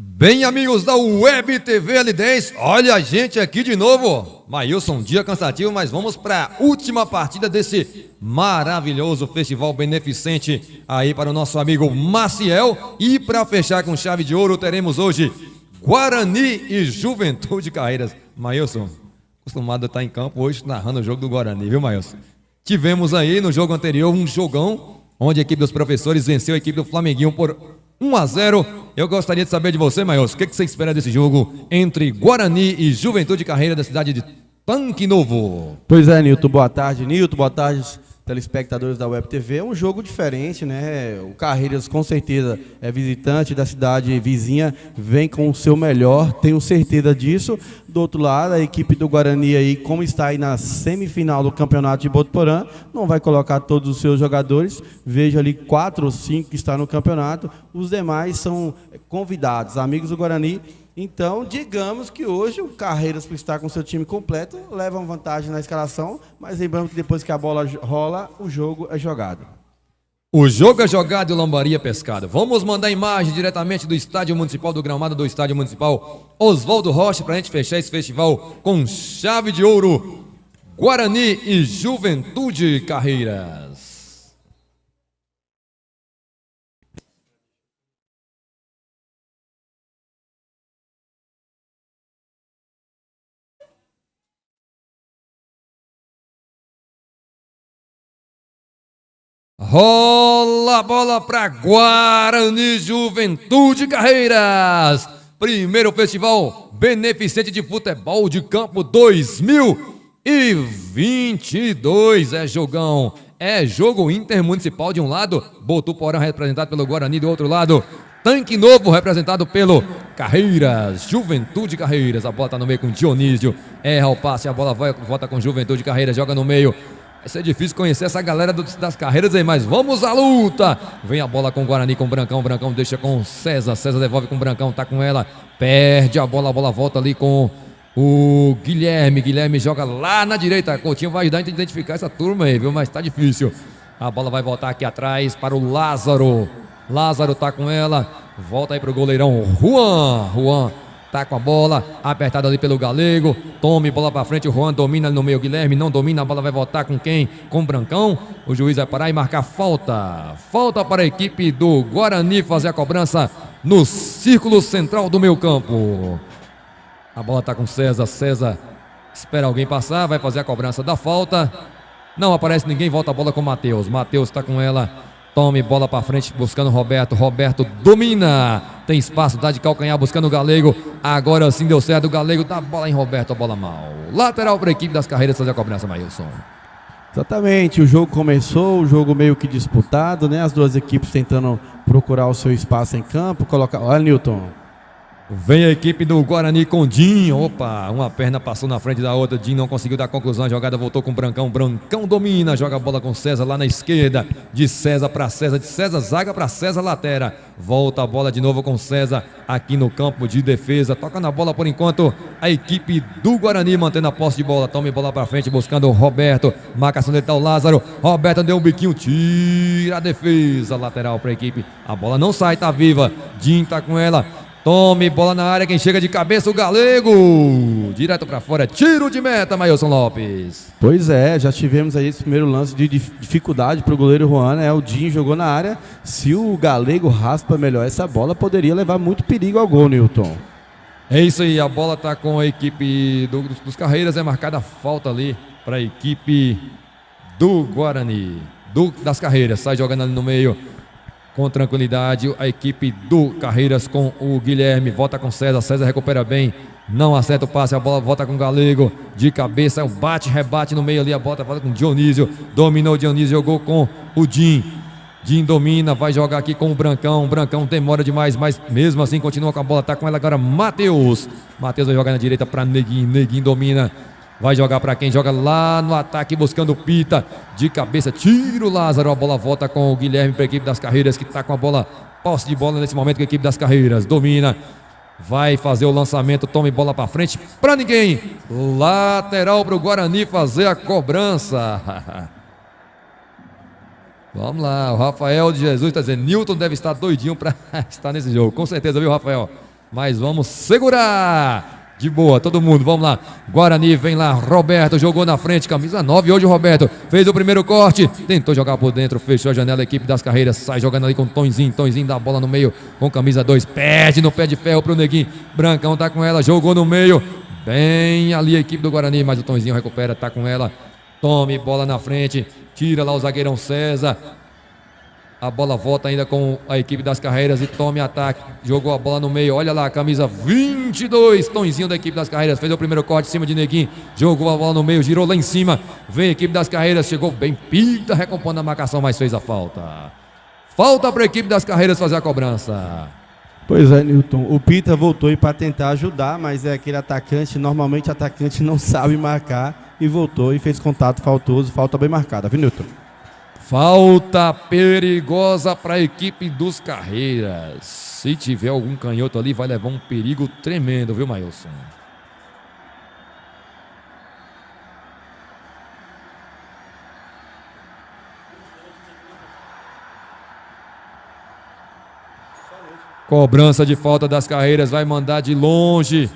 Bem, amigos da Web TV L10, olha a gente aqui de novo. Maílson, um dia cansativo, mas vamos para a última partida desse maravilhoso festival beneficente aí para o nosso amigo Maciel. E para fechar com chave de ouro, teremos hoje Guarani e Juventude Carreiras. Maílson, acostumado a estar em campo hoje narrando o jogo do Guarani, viu, Maílson? Tivemos aí no jogo anterior um jogão, onde a equipe dos professores venceu a equipe do Flamenguinho por 1-0. Eu gostaria de saber de você, Maílson, o que você espera desse jogo entre Guarani e Juventude Carreira da cidade de Tanque Novo? Pois é, Nilton, boa tarde. Nilton, boa tarde, telespectadores da Web TV. É um jogo diferente, né? O Carreiras, com certeza, é visitante da cidade vizinha, vem com o seu melhor, tenho certeza disso. Do outro lado, a equipe do Guarani, aí, como está aí na semifinal do campeonato de Botuporã, não vai colocar todos os seus jogadores. Vejo ali 4 ou 5 que estão no campeonato. Os demais são convidados, amigos do Guarani. Então, digamos que hoje o Carreiras, por estar com seu time completo, leva vantagem na escalação, mas lembrando que depois que a bola rola, o jogo é jogado. O jogo é jogado e o Lambari é pescado. Vamos mandar imagem diretamente do Estádio Municipal, do gramado do Estádio Municipal Oswaldo Rocha, para a gente fechar esse festival com chave de ouro. Guarani e Juventude Carreiras. Rola a bola para Guarani Juventude Carreiras. Primeiro festival beneficente de futebol de campo 2022. É jogão. É jogo intermunicipal de um lado, Botuporã representado pelo Guarani, do outro lado, Tanque Novo representado pelo Carreiras. Juventude Carreiras. A bola está no meio com Dionísio. Erra o passe, a bola volta com Juventude Carreiras, joga no meio. Vai ser difícil conhecer essa galera das carreiras aí, mas vamos à luta. Vem a bola com o Guarani, com o Brancão. Brancão deixa com o César. César devolve com o Brancão, tá com ela. Perde a bola volta ali com o Guilherme. Guilherme joga lá na direita. Coutinho vai ajudar a identificar essa turma aí, viu? Mas tá difícil. A bola vai voltar aqui atrás para o Lázaro. Lázaro tá com ela. Volta aí pro goleirão Juan. Tá com a bola, apertada ali pelo Galego. Tome bola pra frente, o Juan domina ali no meio. Guilherme não domina, a bola vai voltar com quem? Com o Brancão. O juiz vai parar e marcar falta. Falta para a equipe do Guarani fazer a cobrança no círculo central do meio campo. A bola tá com César. César espera alguém passar, vai fazer a cobrança da falta. Não aparece ninguém, volta a bola com o Matheus. Matheus tá com ela. Tome bola para frente, buscando o Roberto. Roberto domina. Tem espaço, dá de calcanhar, buscando o Galego. Agora sim deu certo. O Galego dá a bola em Roberto, a bola mal. Lateral para a equipe das carreiras fazer a cobrança, Maílson. Exatamente, o jogo começou, o jogo meio que disputado, né? As duas equipes tentando procurar o seu espaço em campo. Olha, Nilton. Vem a equipe do Guarani com Dinho. Opa, uma perna passou na frente da outra. Dinho não conseguiu dar conclusão. A jogada voltou com o Brancão. Brancão domina. Joga a bola com César lá na esquerda. De César para César. De César zaga para César latera. Volta a bola de novo com César aqui no campo de defesa. Toca na bola por enquanto a equipe do Guarani mantendo a posse de bola. Tome bola para frente buscando o Roberto. Marcação dele tá o Lázaro. Roberto deu um biquinho. Tira a defesa. Lateral para a equipe. A bola não sai, tá viva. Dinho tá com ela. Tome bola na área, quem chega de cabeça, o Galego. Direto pra fora, tiro de meta, Maílson Lopes. Pois é, já tivemos aí esse primeiro lance de dificuldade pro goleiro Juan, né? O Dinho jogou na área. Se o Galego raspa melhor essa bola, poderia levar muito perigo ao gol, Nilton. É isso aí, a bola tá com a equipe dos Carreiras, é marcada a falta ali pra equipe do Guarani. Das Carreiras, sai jogando ali no meio. Com tranquilidade, a equipe do Carreiras com o Guilherme. Volta com César. César recupera bem. Não acerta o passe. A bola volta com o Galego. De cabeça, o rebate no meio ali. A bola volta com o Dionísio. Dominou o Dionísio. Jogou com o Dinho. Dinho domina. Vai jogar aqui com o Brancão. O Brancão demora demais, mas mesmo assim continua com a bola. Tá com ela agora Matheus. Matheus vai jogar na direita para Neguinho. Neguinho domina. Vai jogar para quem? Joga lá no ataque buscando o Pita. De cabeça, tira o Lázaro. A bola volta com o Guilherme para a equipe das Carreiras, que está com a bola, posse de bola nesse momento com a equipe das Carreiras. Domina. Vai fazer o lançamento. Tome bola para frente. Para ninguém. Lateral para o Guarani fazer a cobrança. Vamos lá. O Rafael de Jesus está dizendo: Nilton deve estar doidinho para estar nesse jogo. Com certeza, viu, Rafael? mas vamos segurar. De boa, todo mundo, vamos lá. Guarani vem lá, Roberto jogou na frente, camisa 9 hoje o Roberto. Fez o primeiro corte, tentou jogar por dentro, fechou a janela, a equipe das carreiras. Sai jogando ali com Tonzinho dá a bola no meio com camisa 2. Perde no pé de ferro pro Neguinho. Brancão tá com ela, jogou no meio. Bem ali a equipe do Guarani, mas o Tonzinho recupera, tá com ela. Tome, bola na frente, tira lá o zagueirão César. A bola volta ainda com a equipe das carreiras e tome ataque. Jogou a bola no meio. Olha lá, camisa 22. Tonzinho da equipe das carreiras. Fez o primeiro corte em cima de Neguinho. Jogou a bola no meio, girou lá em cima. Vem a equipe das carreiras. Chegou bem. Pita recompondo a marcação, mas fez a falta. Falta para a equipe das carreiras fazer a cobrança. Pois é, Newton. O Pita voltou aí para tentar ajudar, mas é aquele atacante. Normalmente o atacante não sabe marcar. E voltou e fez contato faltoso. Falta bem marcada, viu, Newton? Falta perigosa para a equipe dos Carreiras. Se tiver algum canhoto ali, vai levar um perigo tremendo, viu, Mailson? Cobrança de falta das Carreiras, vai mandar de longe.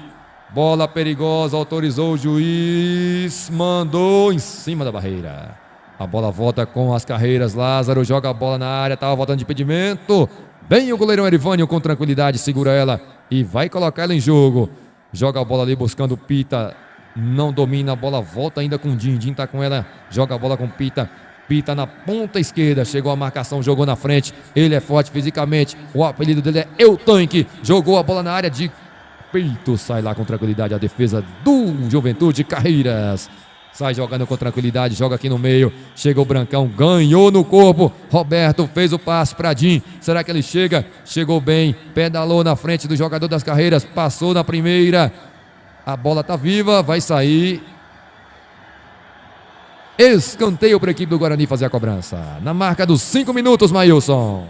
Bola perigosa, autorizou o juiz, mandou em cima da barreira. A bola volta com as carreiras. Lázaro joga a bola na área. Estava voltando de impedimento. Bem o goleirão Erivânio com tranquilidade. Segura ela e vai colocar ela em jogo. Joga a bola ali buscando o Pita. Não domina. A bola volta ainda com o Dindim. Está com ela. Joga a bola com o Pita. Pita na ponta esquerda. Chegou a marcação. Jogou na frente. Ele é forte fisicamente. O apelido dele é Eu Tanque. Jogou a bola na área de peito. Sai lá com tranquilidade a defesa do Juventude Carreiras. Sai jogando com tranquilidade, joga aqui no meio. Chega o Brancão, ganhou no corpo. Roberto fez o passe para Jim. Será que ele chega? Chegou bem, pedalou na frente do jogador das carreiras. Passou na primeira. A bola tá viva, vai sair. Escanteio para a equipe do Guarani fazer a cobrança. Na marca dos 5 minutos, Mailson.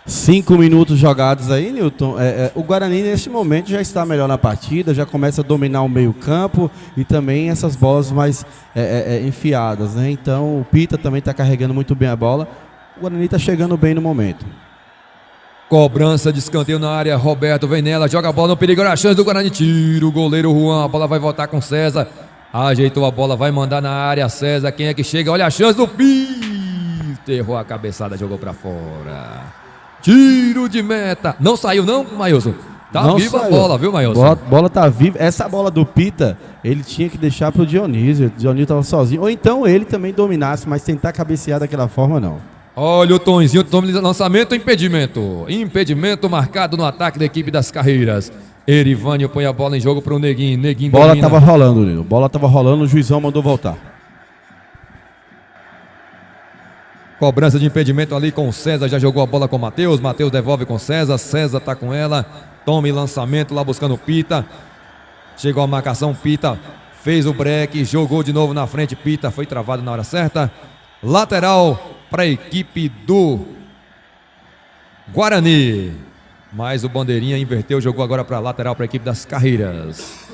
5 minutos jogados aí, Newton. O Guarani neste momento já está melhor na partida, já começa a dominar o meio campo e também essas bolas mais enfiadas, né? Então o Pita também está carregando muito bem a bola. O Guarani está chegando bem no momento. Cobrança de escanteio na área, Roberto vem nela, joga a bola no perigo, a chance do Guarani, tira o goleiro Juan, a bola vai voltar com César. Ajeitou a bola, vai mandar na área, César, quem é que chega? Olha a chance do Pita, errou a cabeçada, jogou para fora. Tiro de meta. Não saiu não, Mailson? Tá não viva saiu. A bola, viu, Mailson? Bola tá viva. Essa bola do Pita, ele tinha que deixar pro Dionísio. O Dionísio tava sozinho. Ou então ele também dominasse, mas tentar cabecear daquela forma, não. Olha o Tonzinho, toma lançamento, impedimento. Impedimento marcado no ataque da equipe das carreiras. Erivânio põe a bola em jogo pro Neguinho. Neguinho bola domina. Tava rolando, Nilo. Bola tava rolando, o juizão mandou voltar. Cobrança de impedimento ali com o César, já jogou a bola com o Matheus. Matheus devolve com o César. César tá com ela. Tome lançamento lá buscando o Pita. Chegou a marcação, Pita fez o break, jogou de novo na frente. Pita foi travado na hora certa. Lateral para a equipe do Guarani. Mas o Bandeirinha inverteu, jogou agora para lateral para a equipe das Carreiras.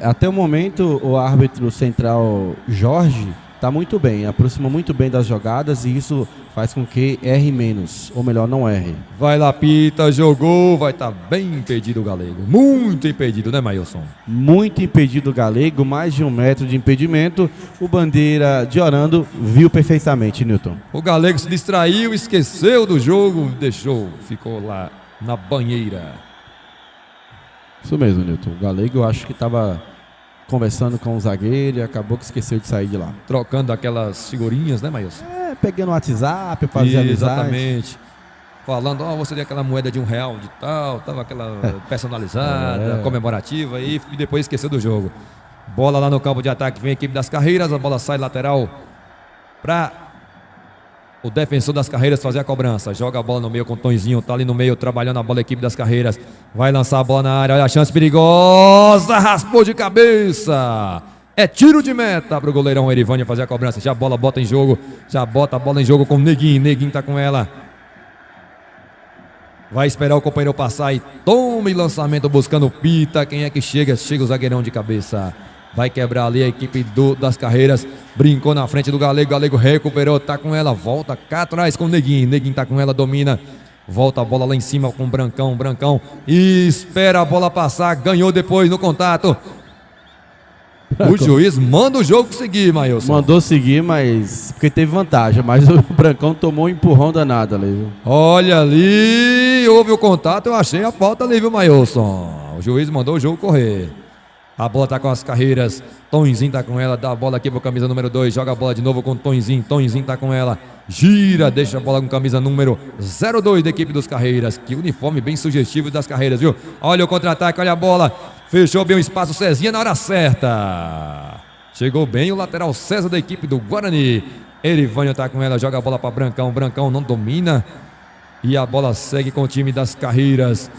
Até o momento, o árbitro central Jorge está muito bem, aproxima muito bem das jogadas e isso faz com que erre menos, ou melhor, não erre. Vai lá, Pita, jogou, vai estar bem impedido o Galego. Muito impedido, né, Mailson? Muito impedido o Galego, mais de 1 metro de impedimento. O Bandeira de Orlando viu perfeitamente, Newton. O Galego se distraiu, esqueceu do jogo, deixou, ficou lá na banheira. Isso mesmo, Newton. O Galego eu acho que estava conversando com o zagueiro e acabou que esqueceu de sair de lá. Trocando aquelas figurinhas, né, Mailson? Pegando o WhatsApp, fazer amizade. Exatamente. Falando, você tem aquela moeda de R$1 de tal, tava aquela personalizada, comemorativa e depois esqueceu do jogo. Bola lá no campo de ataque, vem a equipe das Carreiras, a bola sai lateral para o defensor das Carreiras fazer a cobrança. Joga a bola no meio com o Tonzinho, tá ali no meio trabalhando a bola a equipe das Carreiras. Vai lançar a bola na área, olha a chance perigosa, raspou de cabeça. É tiro de meta para o goleirão Erivânio fazer a cobrança. Já a bola bota em jogo, já bota a bola em jogo com o Neguinho. Neguinho tá com ela. Vai esperar o companheiro passar e toma e lançamento buscando o Pita. Quem é que chega? Chega o zagueirão de cabeça. Vai quebrar ali a equipe das Carreiras. Brincou na frente do Galego. Galego recuperou, tá com ela. Volta cá atrás com o Neguinho. Neguinho tá com ela, domina. Volta a bola lá em cima com o Brancão. Brancão espera a bola passar. Ganhou depois no contato. O juiz manda o jogo seguir, Maílson. Mandou seguir, mas porque teve vantagem. Mas o Brancão tomou um empurrão danado ali, viu? Olha ali, houve o contato, eu achei a falta ali, viu, Maílson? O juiz mandou o jogo correr. A bola tá com as carreiras. Tonzinho tá com ela, dá a bola aqui pro camisa número 2, joga a bola de novo com o Tonzinho. Tonzinho tá com ela, gira, deixa a bola com camisa número 02 da equipe dos Carreiras. Que uniforme bem sugestivo das Carreiras, viu? Olha o contra-ataque, olha a bola. Fechou bem o espaço, Cezinha na hora certa. Chegou bem o lateral César da equipe do Guarani. Erivânio tá com ela, joga a bola para Brancão. Brancão não domina. E a bola segue com o time das Carreiras.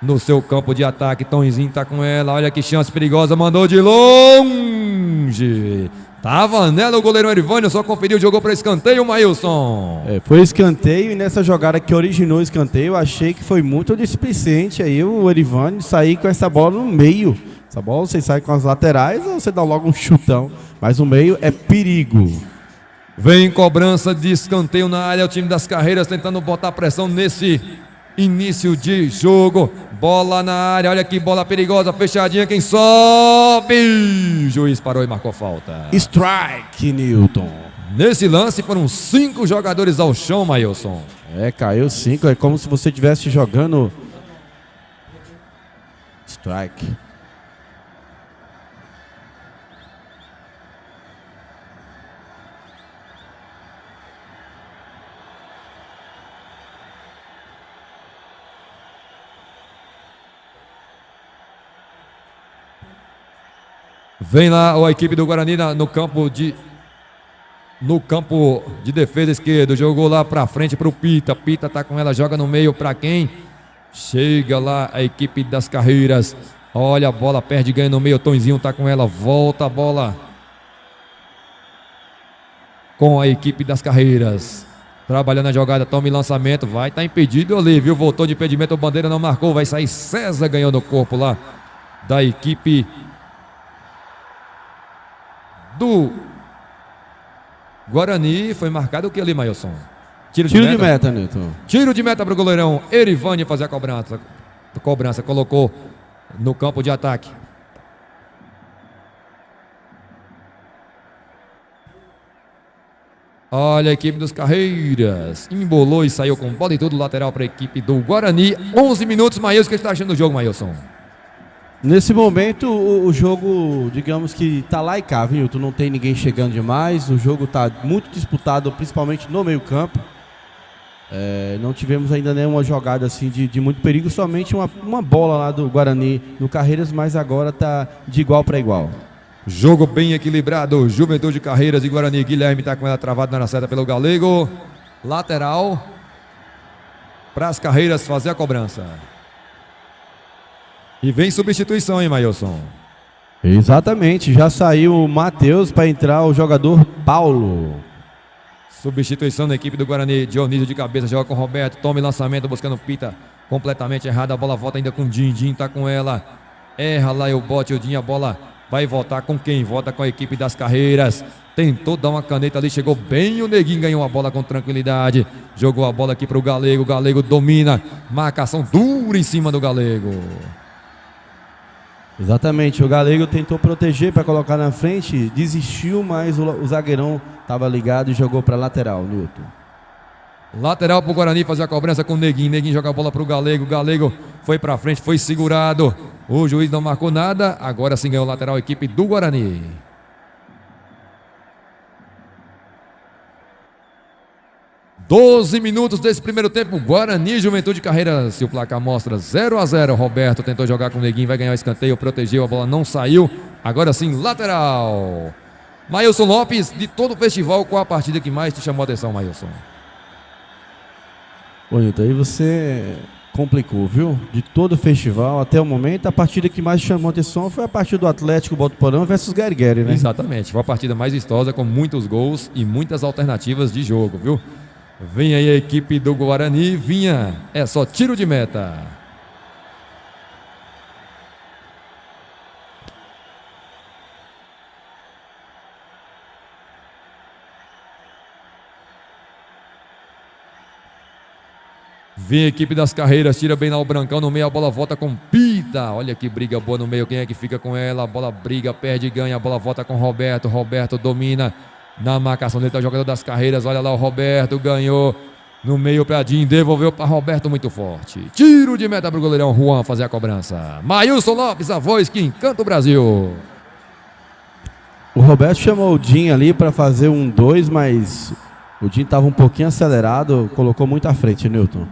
No seu campo de ataque, Tonzinho tá com ela. Olha que chance perigosa, mandou de longe. Tava nela o goleirão Erivânio, só conferiu, jogou para escanteio, Maílson. Foi escanteio e nessa jogada que originou o escanteio, eu achei que foi muito displicente aí o Erivânio sair com essa bola no meio. Essa bola você sai com as laterais ou você dá logo um chutão, mas o meio é perigo. Vem cobrança de escanteio na área, o time das Carreiras tentando botar pressão nesse início de jogo. Bola na área, olha que bola perigosa, fechadinha, quem sobe? O juiz parou e marcou falta. Strike, Newton. Nesse lance foram 5 jogadores ao chão, Maílson. Caiu 5, é como se você estivesse jogando strike. Vem lá a equipe do Guarani no campo de defesa esquerdo. Jogou lá pra frente pro Pita. Pita tá com ela, joga no meio pra quem? Chega lá a equipe das Carreiras. Olha a bola, perde, ganha no meio. Tonzinho tá com ela, volta a bola com a equipe das Carreiras. Trabalhando a jogada, toma em lançamento. Vai tá impedido ali, viu? Voltou de impedimento, o bandeira não marcou. Vai sair César ganhando o corpo lá da equipe do Guarani. Foi marcado o que ali, Maílson? Tiro de meta, Newton. Tiro de meta pro goleirão Erivânio fazer a cobrança. Colocou no campo de ataque. Olha a equipe dos Carreiras. Embolou e saiu com bola e tudo lateral para a equipe do Guarani. 11 minutos, Maílson. O que você está achando do jogo, Maílson? Nesse momento, o jogo, digamos que tá lá e cá, viu? Não tem ninguém chegando demais. O jogo tá muito disputado, principalmente no meio-campo. Não tivemos ainda nenhuma jogada assim de muito perigo, somente uma bola lá do Guarani no Carreiras, mas agora tá de igual para igual. Jogo bem equilibrado. Juventude, Carreiras e Guarani. Guilherme tá com ela travada na seta pelo Galego. Lateral para as Carreiras fazer a cobrança. E vem substituição, hein, Maílson? Exatamente, já saiu o Matheus para entrar o jogador Paulo. Substituição da equipe do Guarani. Dionísio de cabeça, joga com o Roberto. Toma lançamento, buscando Pita. Completamente errado, a bola volta ainda com o Dindim, tá com ela. Erra lá o bote, o Dindim, a bola vai voltar com quem? Volta com a equipe das Carreiras. Tentou dar uma caneta ali, chegou bem, o Neguinho ganhou a bola com tranquilidade. Jogou a bola aqui pro Galego, o Galego domina. Marcação dura em cima do Galego. Exatamente, o Galego tentou proteger para colocar na frente, desistiu, mas o zagueirão estava ligado e jogou para lateral, Newton. Lateral pro Guarani fazer a cobrança com o Neguinho. Neguinho joga a bola pro Galego. Galego foi pra frente, foi segurado. O juiz não marcou nada. Agora sim ganhou o lateral a equipe do Guarani. Doze minutos desse primeiro tempo. Guarani e Juventude Carreiras. Se o placar mostra 0-0. Roberto tentou jogar com o Neguinho. Vai ganhar o escanteio. Protegeu. A bola não saiu. Agora sim, lateral. Maílson Lopes, de todo o festival, qual a partida que mais te chamou a atenção, Maílson? Bonito, aí você complicou, viu? De todo o festival até o momento, a partida que mais chamou a atenção foi a partida do Atlético Botuporão versus Guerigueri, né? Exatamente, foi a partida mais vistosa, com muitos gols e muitas alternativas de jogo, viu? Vem aí a equipe do Guarani, vinha, é só tiro de meta. Vem a equipe das Carreiras, tira bem lá o Brancão no meio, a bola volta com Pita. Olha que briga boa no meio, quem é que fica com ela? A bola briga, perde e ganha, a bola volta com Roberto. Roberto domina na marcação dele, tá o jogador das Carreiras. Olha lá o Roberto, ganhou no meio, Pradinho, devolveu para Roberto muito forte. Tiro de meta pro goleirão Juan fazer a cobrança. Maílson Lopes, a voz que encanta o Brasil. O Roberto chamou o Dinho ali para fazer um 2, mas o Dinho estava um pouquinho acelerado, colocou muito à frente, Newton.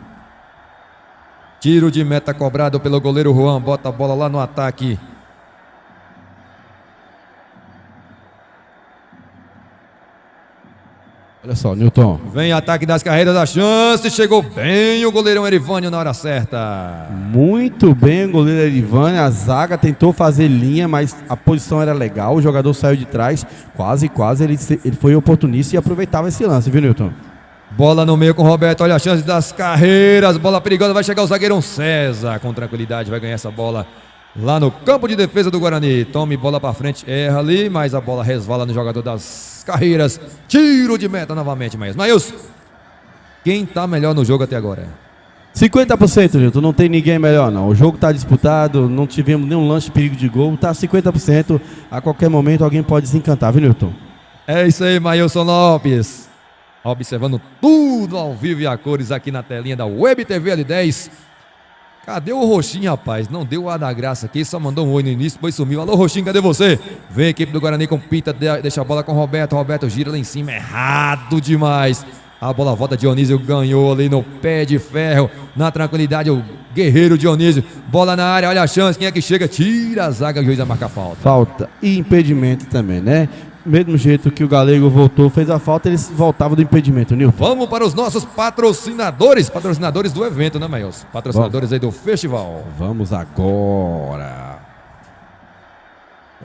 Tiro de meta cobrado pelo goleiro Juan, bota a bola lá no ataque. Olha só, Newton. Vem ataque das Carreiras, a chance, chegou bem o goleirão Erivânio na hora certa. Muito bem o goleiro Erivânio, a zaga tentou fazer linha, mas a posição era legal, o jogador saiu de trás, quase, ele foi oportunista e aproveitava esse lance, viu, Newton? Bola no meio com o Roberto, olha a chance das Carreiras, bola perigosa, vai chegar o zagueirão César, com tranquilidade vai ganhar essa bola lá no campo de defesa do Guarani. Tome bola pra frente, erra ali, mas a bola resvala no jogador das Carreiras. Tiro de meta novamente, Maílson. Quem tá melhor no jogo até agora? 50%, Nilton, não tem ninguém melhor não. O jogo tá disputado, não tivemos nenhum lance de perigo de gol, tá 50%. A qualquer momento alguém pode desencantar, viu, Nilton? É isso aí, Maílson Lopes. Observando tudo ao vivo e a cores aqui na telinha da Web TV L10. Cadê o Roxinho, rapaz? Não deu o ar da graça aqui, só mandou um oi no início, depois sumiu. Alô, Roxinho, cadê você? Vem a equipe do Guarani com Pita, deixa a bola com o Roberto. Roberto gira lá em cima, errado demais. A bola volta, Dionísio ganhou ali no pé de ferro. Na tranquilidade, o guerreiro Dionísio. Bola na área, olha a chance, quem é que chega? Tira a zaga, o juiz vai marcar falta. Falta e impedimento também, né? Mesmo jeito que o Galego voltou, fez a falta, eles voltavam do impedimento, Nilton. Vamos para os nossos patrocinadores do evento, né, Maílson? Patrocinadores aí do festival. Vamos agora.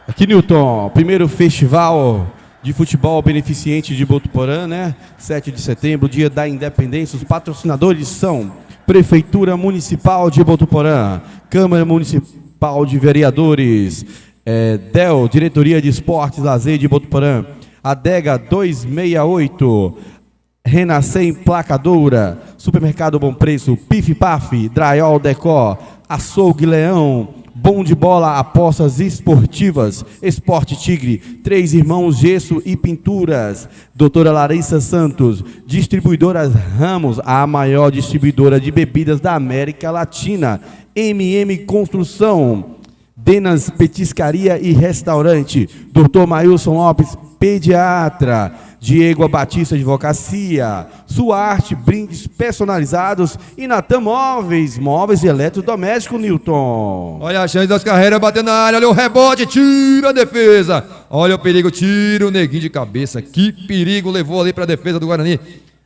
Aqui, Nilton, primeiro festival de futebol beneficente de Botuporã, né? 7 de setembro, dia da independência. Os patrocinadores são Prefeitura Municipal de Botuporã, Câmara Municipal de Vereadores, DEL, Diretoria de Esportes e Lazer de Botuporã, Adega 268, Renascer Emplacadora, Supermercado Bom Preço, Pif Paf, Drywall Decor, Açougue Leão, Bom de Bola, Apostas Esportivas, Esporte Tigre, Três Irmãos Gesso e Pinturas, Doutora Larissa Santos, Distribuidoras Ramos, a maior distribuidora de bebidas da América Latina, MM Construção, Denas Petiscaria e Restaurante, Dr. Maílson Lopes, pediatra, Diego Batista Advocacia, Suarte, brindes personalizados e Natan Móveis, móveis e eletrodomésticos, Nilton. Olha a chance das Carreiras, batendo na área, olha o rebote, tira a defesa. Olha o perigo, tira o neguinho de cabeça. Que perigo levou ali para a defesa do Guarani.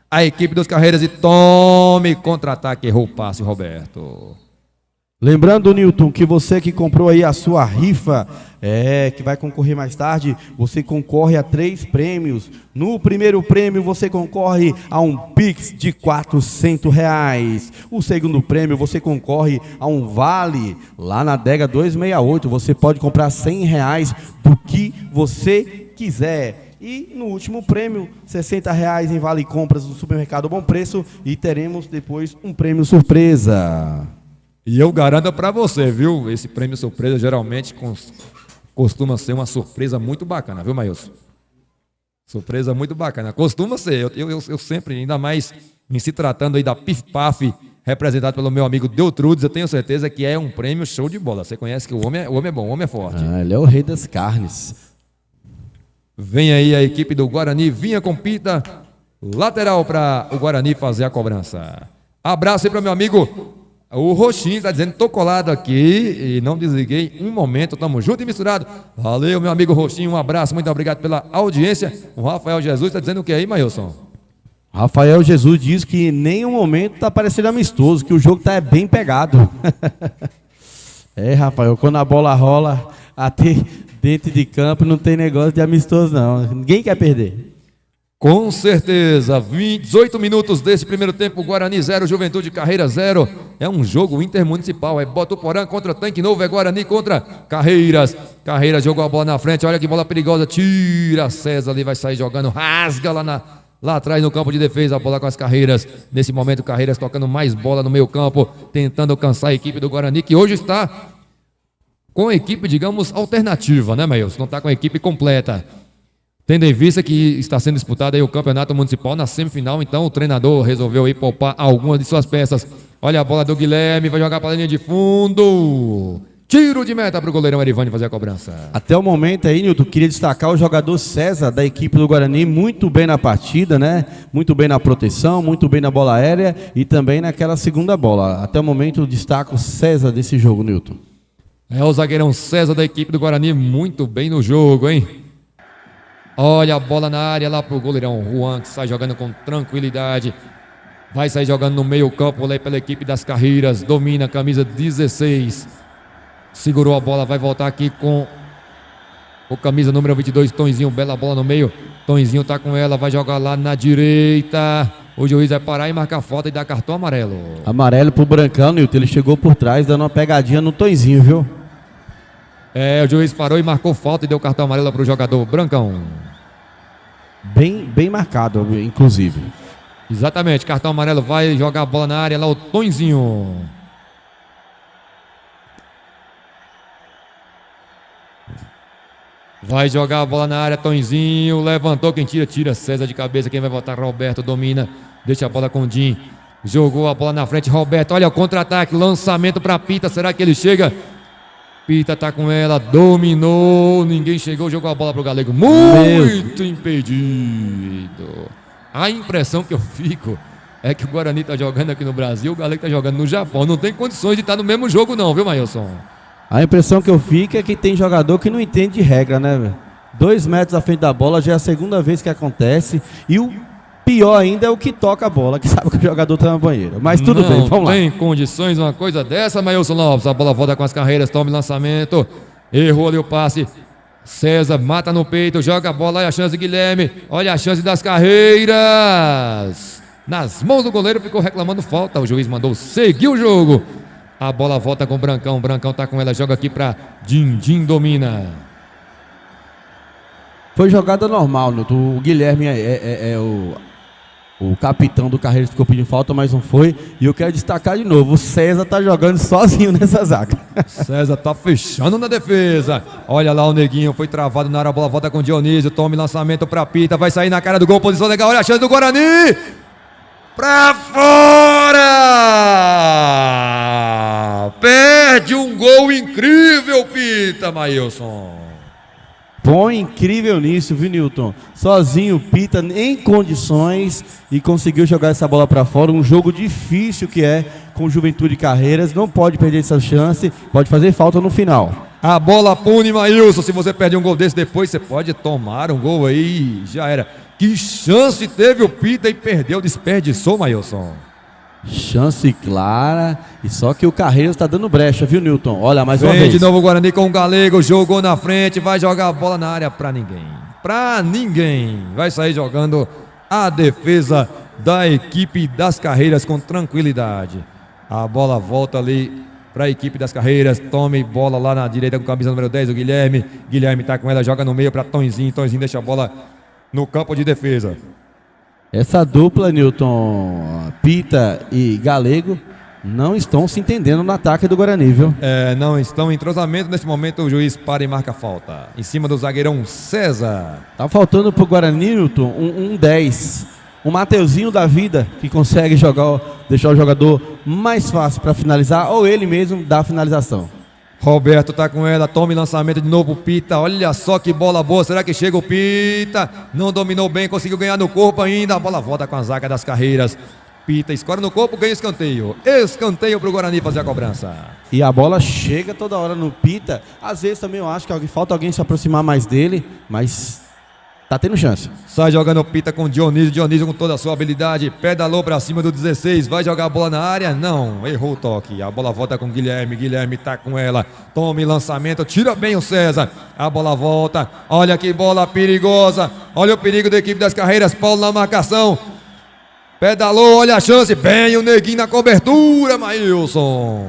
A equipe das Carreiras e tome contra-ataque, errou o passe, Roberto. Lembrando, Nilton, que você que comprou aí a sua rifa, que vai concorrer mais tarde, você concorre a 3 prêmios. No primeiro prêmio você concorre a um Pix de R$400. O segundo prêmio você concorre a um vale lá na Adega 268. Você pode comprar R$100 do que você quiser. E no último prêmio, R$60 em vale compras do Supermercado Bom Preço. E teremos depois um prêmio surpresa. E eu garanto para você, viu? Esse prêmio surpresa geralmente costuma ser uma surpresa muito bacana, viu, Maílson? Surpresa muito bacana. Costuma ser. Eu sempre, ainda mais em se tratando aí da Pif Paf, representado pelo meu amigo Deltrudes, eu tenho certeza que é um prêmio show de bola. Você conhece que o homem é bom, o homem é forte. Ele é o rei das carnes. Vem aí a equipe do Guarani, vinha com Pita, lateral para o Guarani fazer a cobrança. Abraço aí para meu amigo. O Roxinho está dizendo, tô colado aqui e não desliguei um momento, tamo junto e misturado. Valeu, meu amigo Roxinho, um abraço, muito obrigado pela audiência. O Rafael Jesus está dizendo o que aí, Maílson? Rafael Jesus diz que em nenhum momento está parecendo amistoso, que o jogo está bem pegado. Rafael, quando a bola rola até dentro de campo não tem negócio de amistoso não, ninguém quer perder. Com certeza, 18 minutos desse primeiro tempo, Guarani 0, Juventude Carreira 0. É um jogo intermunicipal, é Botuporã contra Tanque Novo, é Guarani contra Carreiras. Carreiras jogou a bola na frente, olha que bola perigosa, tira César ali, vai sair jogando, rasga lá lá atrás no campo de defesa, a bola com as Carreiras. Nesse momento, Carreiras tocando mais bola no meio campo, tentando alcançar a equipe do Guarani, que hoje está com a equipe, digamos, alternativa, né, Maílson? Não está com a equipe completa. Tendo em vista que está sendo disputado aí o campeonato municipal na semifinal, então o treinador resolveu aí poupar algumas de suas peças. Olha a bola do Guilherme, vai jogar para a linha de fundo. Tiro de meta para o goleirão Erivane fazer a cobrança. Até o momento aí, Nilton, queria destacar o jogador César da equipe do Guarani, muito bem na partida, né? Muito bem na proteção, muito bem na bola aérea e também naquela segunda bola. Até o momento destaco o César desse jogo, Nilton. É o zagueirão César da equipe do Guarani, muito bem no jogo, hein? Olha a bola na área lá pro goleirão Juan, que sai jogando com tranquilidade. Vai sair jogando no meio campo lá pela equipe das Carreiras. Domina a camisa 16. Segurou a bola, vai voltar aqui com o camisa número 22, Tonzinho. Bela bola no meio. Tonzinho tá com ela, vai jogar lá na direita. O juiz vai parar e marcar falta e dar cartão amarelo. Amarelo pro Brancão, Nilton. Ele chegou por trás, dando uma pegadinha no Tonzinho, viu? É, o juiz parou e marcou falta e deu cartão amarelo pro jogador Brancão. Bem marcado, inclusive. Exatamente, cartão amarelo, vai jogar a bola na área lá o Tonzinho. Vai jogar a bola na área, Tonzinho, levantou, quem tira César de cabeça, quem vai voltar, Roberto, domina, deixa a bola com o Jim. Jogou a bola na frente, Roberto, olha o contra-ataque, lançamento para Pita, será que ele chega? Pita tá com ela, dominou, ninguém chegou, jogou a bola pro Galego, muito impedido. A impressão que eu fico é que o Guarani tá jogando aqui no Brasil, o Galego tá jogando no Japão, não tem condições de estar no mesmo jogo não, viu, Maílson? A impressão que eu fico é que tem jogador que não entende de regra, né, velho? 2 metros à frente da bola, já é a segunda vez que acontece, e o pior ainda é o que toca a bola, que sabe que o jogador tá na banheira. Mas tudo bem, vamos lá. Não tem condições uma coisa dessa, Maílson Lopes. A bola volta com as Carreiras, toma o lançamento. Errou ali o passe. César mata no peito, joga a bola. Olha a chance de Guilherme. Olha a chance das Carreiras. Nas mãos do goleiro, ficou reclamando falta. O juiz mandou seguir o jogo. A bola volta com o Brancão. O Brancão tá com ela, joga aqui pra Dindim, domina. Foi jogada normal, Nilton. O Guilherme é o capitão do Carreiras, ficou pedindo falta, mas não foi. E eu quero destacar de novo, o César tá jogando sozinho nessa zaga. César tá fechando na defesa. Olha lá o Neguinho, foi travado na área, a bola volta com o Dionísio. Tome lançamento pra Pita, vai sair na cara do gol, posição legal. Olha a chance do Guarani. Pra fora! Perde um gol incrível, Pita, Maílson. Põe incrível nisso, viu, Nilton? Sozinho, Pita, em condições, e conseguiu jogar essa bola para fora. Um jogo difícil que é com Juventude Carreiras. Não pode perder essa chance, pode fazer falta no final. A bola pune, Maílson. Se você perde um gol desse depois, você pode tomar um gol aí. Já era. Que chance teve o Pita e perdeu, desperdiçou, Maílson. Chance clara, e só que o Carreiras está dando brecha, viu, Nilton? Olha, mais uma vez. De novo o Guarani com o Galego, jogou na frente, vai jogar a bola na área pra ninguém. Pra ninguém. Vai sair jogando a defesa da equipe das Carreiras com tranquilidade. A bola volta ali pra equipe das Carreiras. Tome bola lá na direita com a camisa número 10, o Guilherme. Guilherme tá com ela, joga no meio pra Tonzinho. Tonzinho deixa a bola no campo de defesa. Essa dupla, Nilton, Pita e Galego, não estão se entendendo no ataque do Guarani, viu? É, não estão em entrosamento. Nesse momento o juiz para e marca falta. Em cima do zagueirão César. Tá faltando pro Guarani, Nilton, um 10. Um Mateuzinho da vida, que consegue deixar o jogador mais fácil para finalizar, ou ele mesmo dá a finalização. Roberto tá com ela, tome lançamento de novo, Pita, olha só que bola boa, será que chega o Pita? Não dominou bem, conseguiu ganhar no corpo ainda, a bola volta com a zaga das Carreiras. Pita escora no corpo, ganha escanteio. Escanteio pro Guarani fazer a cobrança. E a bola chega toda hora no Pita, às vezes também eu acho que falta alguém se aproximar mais dele, mas tá tendo chance. Sai jogando o Pita com Dionísio. Dionísio com toda a sua habilidade. Pedalou pra cima do 16. Vai jogar a bola na área? Não. Errou o toque. A bola volta com Guilherme. Guilherme tá com ela. Tome lançamento. Tira bem o César. A bola volta. Olha que bola perigosa. Olha o perigo da equipe das Carreiras. Paulo na marcação. Pedalou, olha a chance, bem o Neguinho na cobertura, Maílson.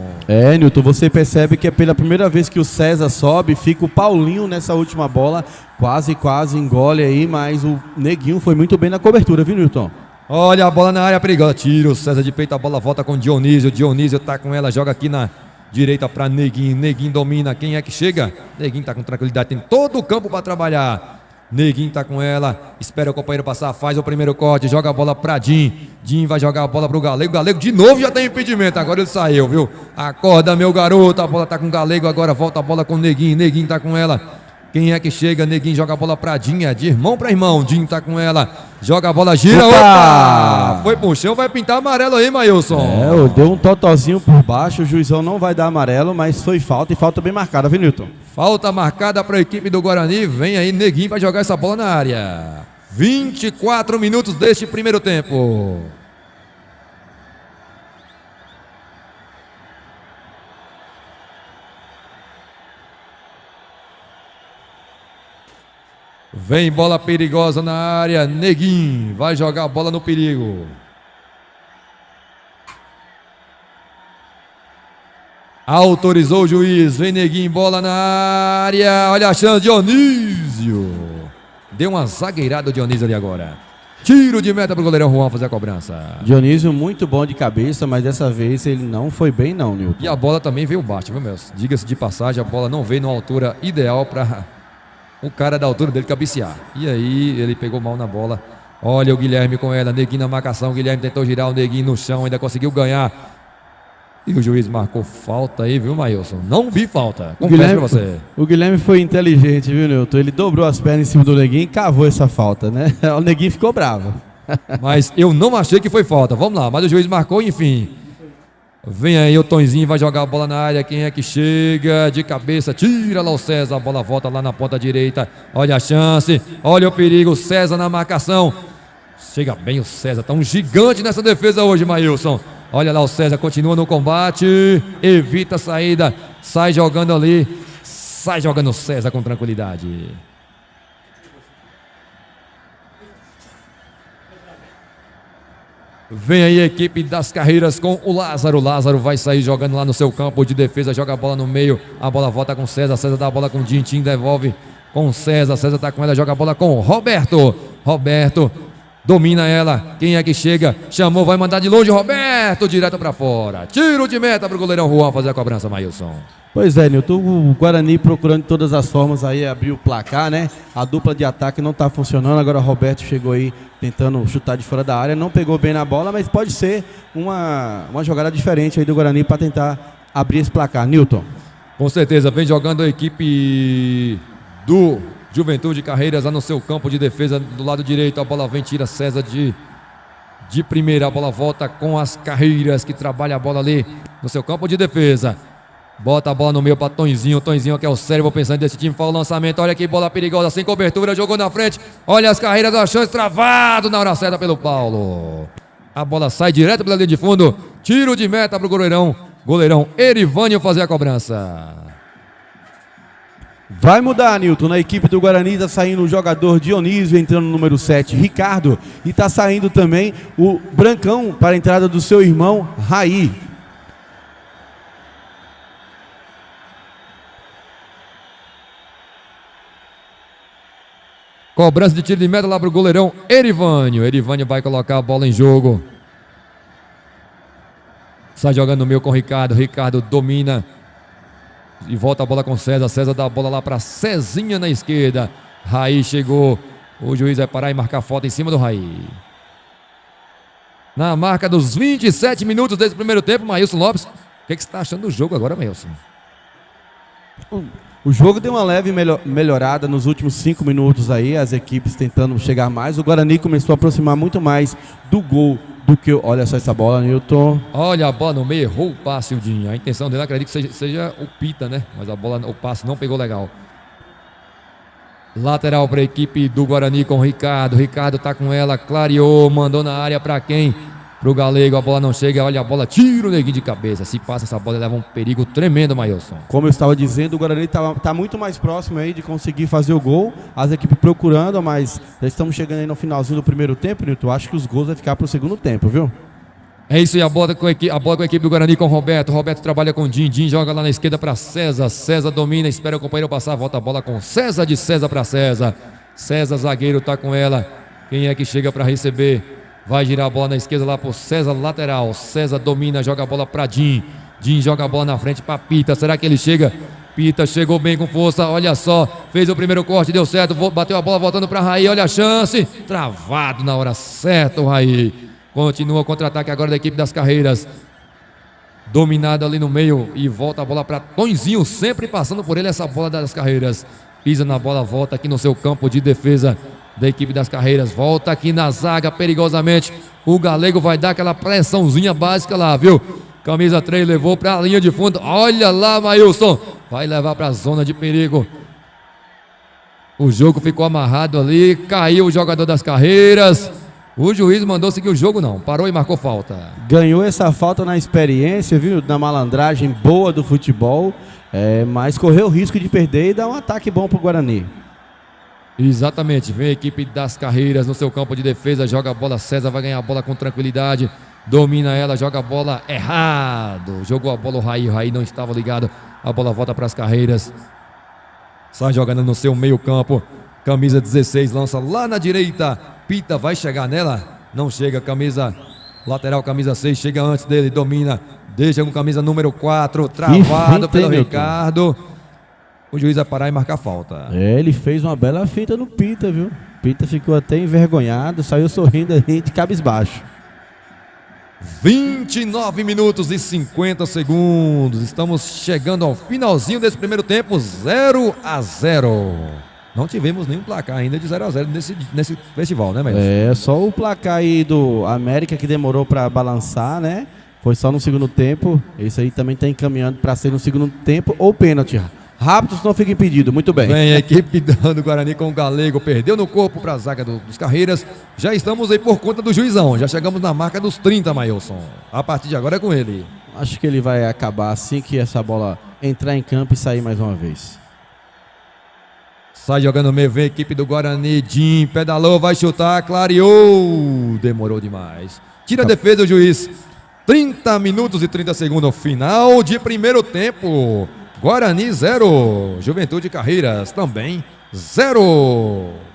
Nilton, você percebe que é pela primeira vez que o César sobe, fica o Paulinho nessa última bola, quase engole aí, mas o Neguinho foi muito bem na cobertura, viu, Nilton? Olha a bola na área perigosa, tira o César de peito, a bola volta com o Dionísio, Dionísio tá com ela, joga aqui na direita pra Neguinho, Neguinho domina, quem é que chega? Neguinho tá com tranquilidade, tem todo o campo pra trabalhar. Neguinho tá com ela, espera o companheiro passar, faz o primeiro corte, joga a bola pra Jim. Jim vai jogar a bola pro Galego. Galego de novo já tem impedimento, agora ele saiu, viu? Acorda, meu garoto, a bola tá com o Galego, agora volta a bola com o Neguinho. Neguinho tá com ela. Quem é que chega? Neguinho joga a bola pra Jim, é de irmão pra irmão. Jim tá com ela, joga a bola, gira, opa! Foi pro chão, vai pintar amarelo aí, Maílson. Deu um totozinho por baixo, o juizão não vai dar amarelo, mas foi falta e falta bem marcada, viu, Nilton? Falta marcada para a equipe do Guarani. Vem aí Neguinho para jogar essa bola na área. 24 minutos deste primeiro tempo. Vem bola perigosa na área. Neguinho vai jogar a bola no perigo. Autorizou o juiz, vem Neguinho, bola na área, olha a chance, Dionísio. Deu uma zagueirada o Dionísio ali agora. Tiro de meta pro goleirão Juan fazer a cobrança. Dionísio muito bom de cabeça, mas dessa vez ele não foi bem não, Nilton. E a bola também veio baixa, viu, Melson? Diga-se de passagem, a bola não veio numa altura ideal para o cara da altura dele cabecear. E aí ele pegou mal na bola. Olha o Guilherme com ela, Neguinho na marcação, o Guilherme tentou girar o Neguinho no chão, ainda conseguiu ganhar. E o juiz marcou falta aí, viu, Maílson? Não vi falta, confesso pra você. O Guilherme foi inteligente, viu, Nilton? Ele dobrou as pernas em cima do Neguinho e cavou essa falta, né? O Neguinho ficou bravo. Mas eu não achei que foi falta, vamos lá. Mas o juiz marcou, enfim. Vem aí o Tonzinho, vai jogar a bola na área. Quem é que chega? De cabeça, tira lá o César. A bola volta lá na ponta direita. Olha a chance, olha o perigo. César na marcação. Chega bem o César, tá um gigante nessa defesa hoje, Maílson. Olha lá o César, continua no combate, evita a saída, sai jogando ali, sai jogando o César com tranquilidade. Vem aí a equipe das carreiras com o Lázaro. Lázaro vai sair jogando lá no seu campo de defesa, joga a bola no meio, a bola volta com o César, César dá a bola com o Dintim, devolve com o César, César tá com ela, joga a bola com o Roberto. Roberto domina ela, quem é que chega? Chamou, vai mandar de longe, Roberto, direto pra fora. Tiro de meta pro goleirão Juan fazer a cobrança, Maílson. Pois é, Nilton, o Guarani procurando de todas as formas aí abrir o placar, né? A dupla de ataque não tá funcionando, agora o Roberto chegou aí tentando chutar de fora da área, não pegou bem na bola, mas pode ser uma jogada diferente aí do Guarani para tentar abrir esse placar. Nilton. Com certeza, vem jogando a equipe do Juventude Carreiras lá no seu campo de defesa do lado direito. A bola vem, tira César de primeira. A bola volta com as Carreiras, que trabalha a bola ali no seu campo de defesa. Bota a bola no meio para Tonzinho. Tonzinho que é o cérebro pensando desse time. Fala o lançamento. Olha que bola perigosa, sem cobertura. Jogou na frente. Olha as Carreiras, a chance, travado na hora certa pelo Paulo. A bola sai direto pela linha de fundo. Tiro de meta pro goleirão. Goleirão Erivânio fazer a cobrança. Vai mudar, Nilton. Na equipe do Guarani está saindo o jogador Dionísio, entrando no número 7, Ricardo. E está saindo também o Brancão para a entrada do seu irmão, Raí. Cobrança de tiro de meta lá para o goleirão Erivânio. Erivânio vai colocar a bola em jogo. Sai jogando no meio com o Ricardo. Ricardo domina. E volta a bola com César. César dá a bola lá para Cezinha na esquerda. Raí chegou. O juiz vai parar e marcar falta em cima do Raí. Na marca dos 27 minutos desse primeiro tempo, Maílson Lopes. O que você está achando do jogo agora, Maílson? O jogo deu uma leve melhorada nos últimos 5 minutos aí. As equipes tentando chegar mais. O Guarani começou a aproximar muito mais do gol do que... Olha só essa bola, Nilton. Olha a bola no meio, errou o passe, o Dinho. A intenção dele, acredito que seja o Pita, né? Mas a bola, o passe não pegou legal. Lateral para a equipe do Guarani com o Ricardo. Ricardo tá com ela, clareou, mandou na área para quem? pro Galego, a bola não chega, olha a bola, tira o Neguinho de cabeça. Se passa essa bola, leva um perigo tremendo, Maílson. Como eu estava dizendo, o Guarani tá muito mais próximo aí de conseguir fazer o gol. As equipes procurando, mas já estamos chegando aí no finalzinho do primeiro tempo, Nilton. Acho que os gols vão ficar pro segundo tempo, viu? É isso aí, a bola com a equipe do Guarani com o Roberto. Roberto trabalha com o Din. Din joga lá na esquerda para César. César domina, espera o companheiro passar, volta a bola com César, de César para César. César, zagueiro, tá com ela. Quem é que chega para receber? Vai girar a bola na esquerda lá pro César, lateral. César domina, joga a bola para Din. Din joga a bola na frente para Pita. Será que ele chega? Pita chegou bem com força, olha só. Fez o primeiro corte, deu certo. Bateu a bola voltando para Raí, olha a chance. Travado na hora certa o Raí. Continua o contra-ataque agora da equipe das Carreiras. Dominado ali no meio e volta a bola para Tonzinho, sempre passando por ele essa bola das Carreiras. Pisa na bola, volta aqui no seu campo de defesa da equipe das Carreiras. Volta aqui na zaga perigosamente. O Galego vai dar aquela pressãozinha básica lá, viu? Camisa 3 levou para a linha de fundo. Olha lá, Maílson. Vai levar para a zona de perigo. O jogo ficou amarrado ali. Caiu o jogador das Carreiras. O juiz mandou seguir o jogo, não. Parou e marcou falta. Ganhou essa falta na experiência, viu? Na malandragem boa do futebol. Mas correu o risco de perder e dar um ataque bom pro Guarani. Exatamente. Vem a equipe das Carreiras no seu campo de defesa. Joga a bola. César vai ganhar a bola com tranquilidade. Domina ela, joga a bola errado. Jogou a bola o Raí. O Raí não estava ligado. A bola volta para as Carreiras. Sai jogando no seu meio campo. Camisa 16 lança lá na direita. Pita vai chegar nela, não chega, camisa lateral, camisa 6, chega antes dele, domina, deixa com camisa número 4, travado pelo Ricardo. O juiz vai parar e marcar falta. Ele fez uma bela finta no Pita, viu? Pita ficou até envergonhado, saiu sorrindo ali de cabisbaixo. 29 minutos e 50 segundos, estamos chegando ao finalzinho desse primeiro tempo, 0-0. Não tivemos nenhum placar ainda de 0-0 nesse festival, né, Maílson? Só o placar aí do América que demorou para balançar, né? Foi só no segundo tempo. Esse aí também está encaminhando para ser no segundo tempo ou pênalti. Rápidos não fica impedido, muito bem. Vem a equipe do Guarani com o Galego, perdeu no corpo para a zaga dos Carreiras. Já estamos aí por conta do juizão, já chegamos na marca dos 30, Maílson. A partir de agora é com ele. Acho que ele vai acabar assim que essa bola entrar em campo e sair mais uma vez. Sai jogando no meio, vem a equipe do Guarani. Din pedalou, vai chutar, clareou. Demorou demais. Tira a defesa o juiz. 30 minutos e 30 segundos. Final de primeiro tempo. Guarani 0. Juventude Carreiras também 0.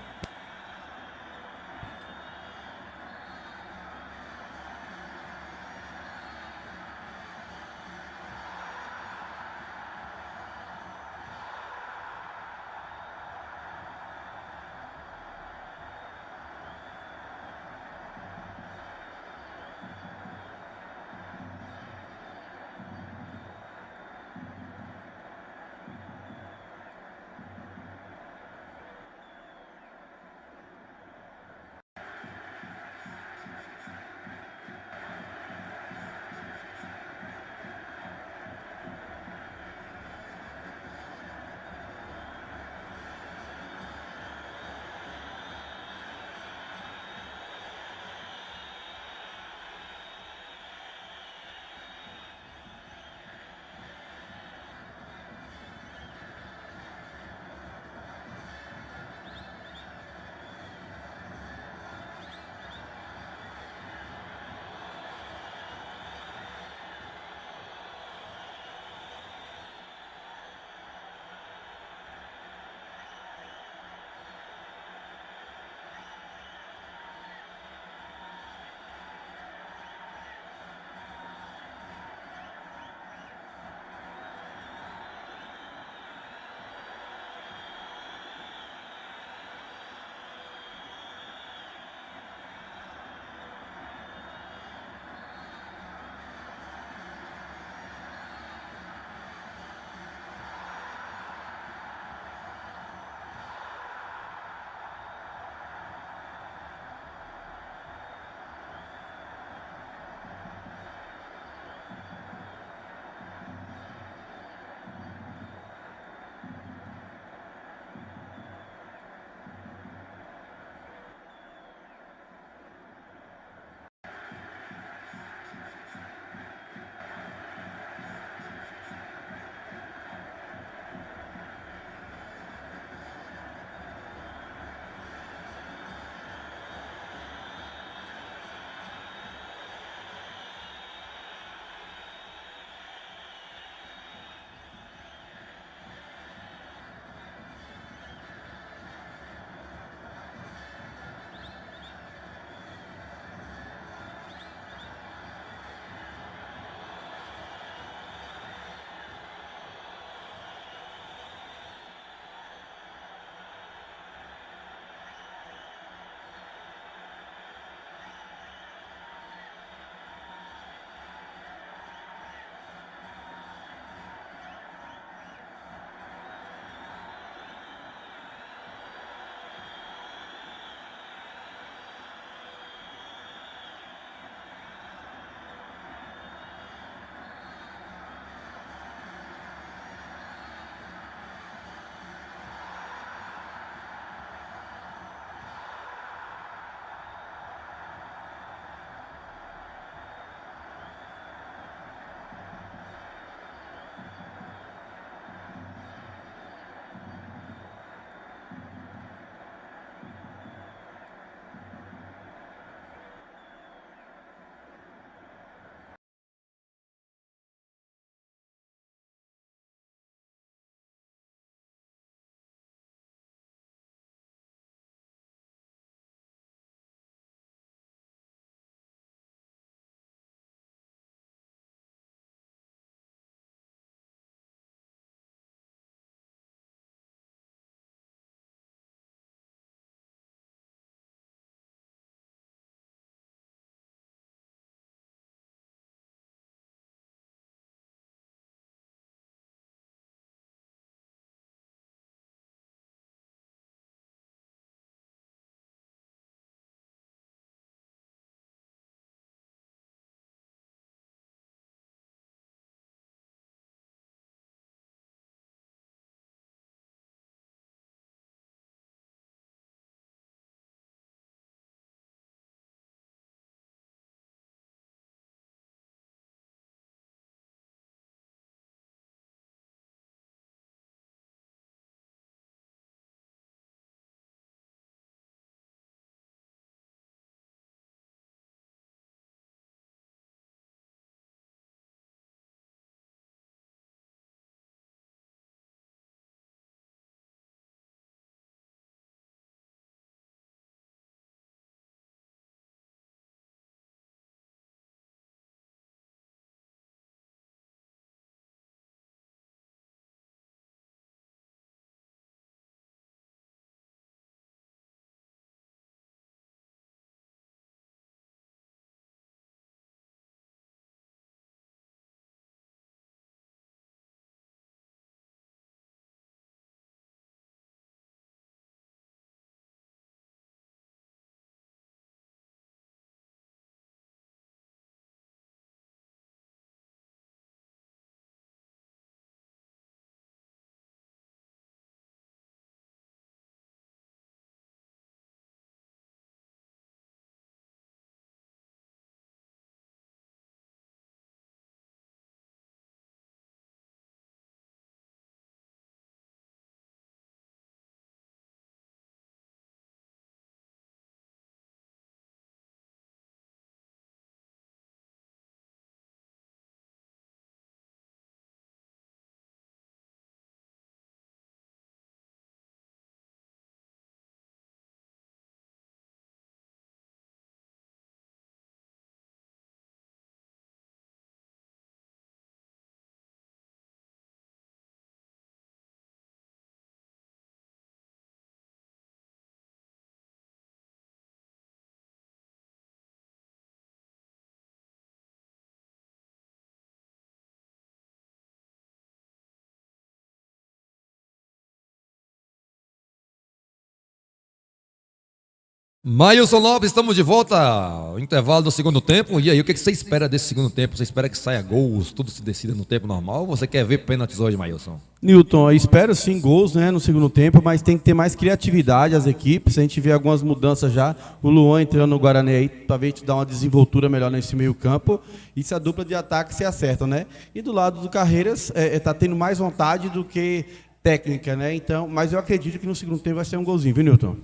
Maílson Lopes, estamos de volta ao intervalo do segundo tempo. E aí, o que você espera desse segundo tempo? Você espera que saia gols, tudo se decida no tempo normal? Ou você quer ver pênaltis hoje, Maílson? Newton, eu espero sim gols, né, no segundo tempo, mas tem que ter mais criatividade as equipes. A gente vê algumas mudanças já. O Luan entrando no Guarani aí, para ver te dar uma desenvoltura melhor nesse meio campo. E se a dupla de ataque se acerta, né? E do lado do Carreiras, tá tendo mais vontade do que técnica, né? Então, mas eu acredito que no segundo tempo vai ser um golzinho, viu, Newton?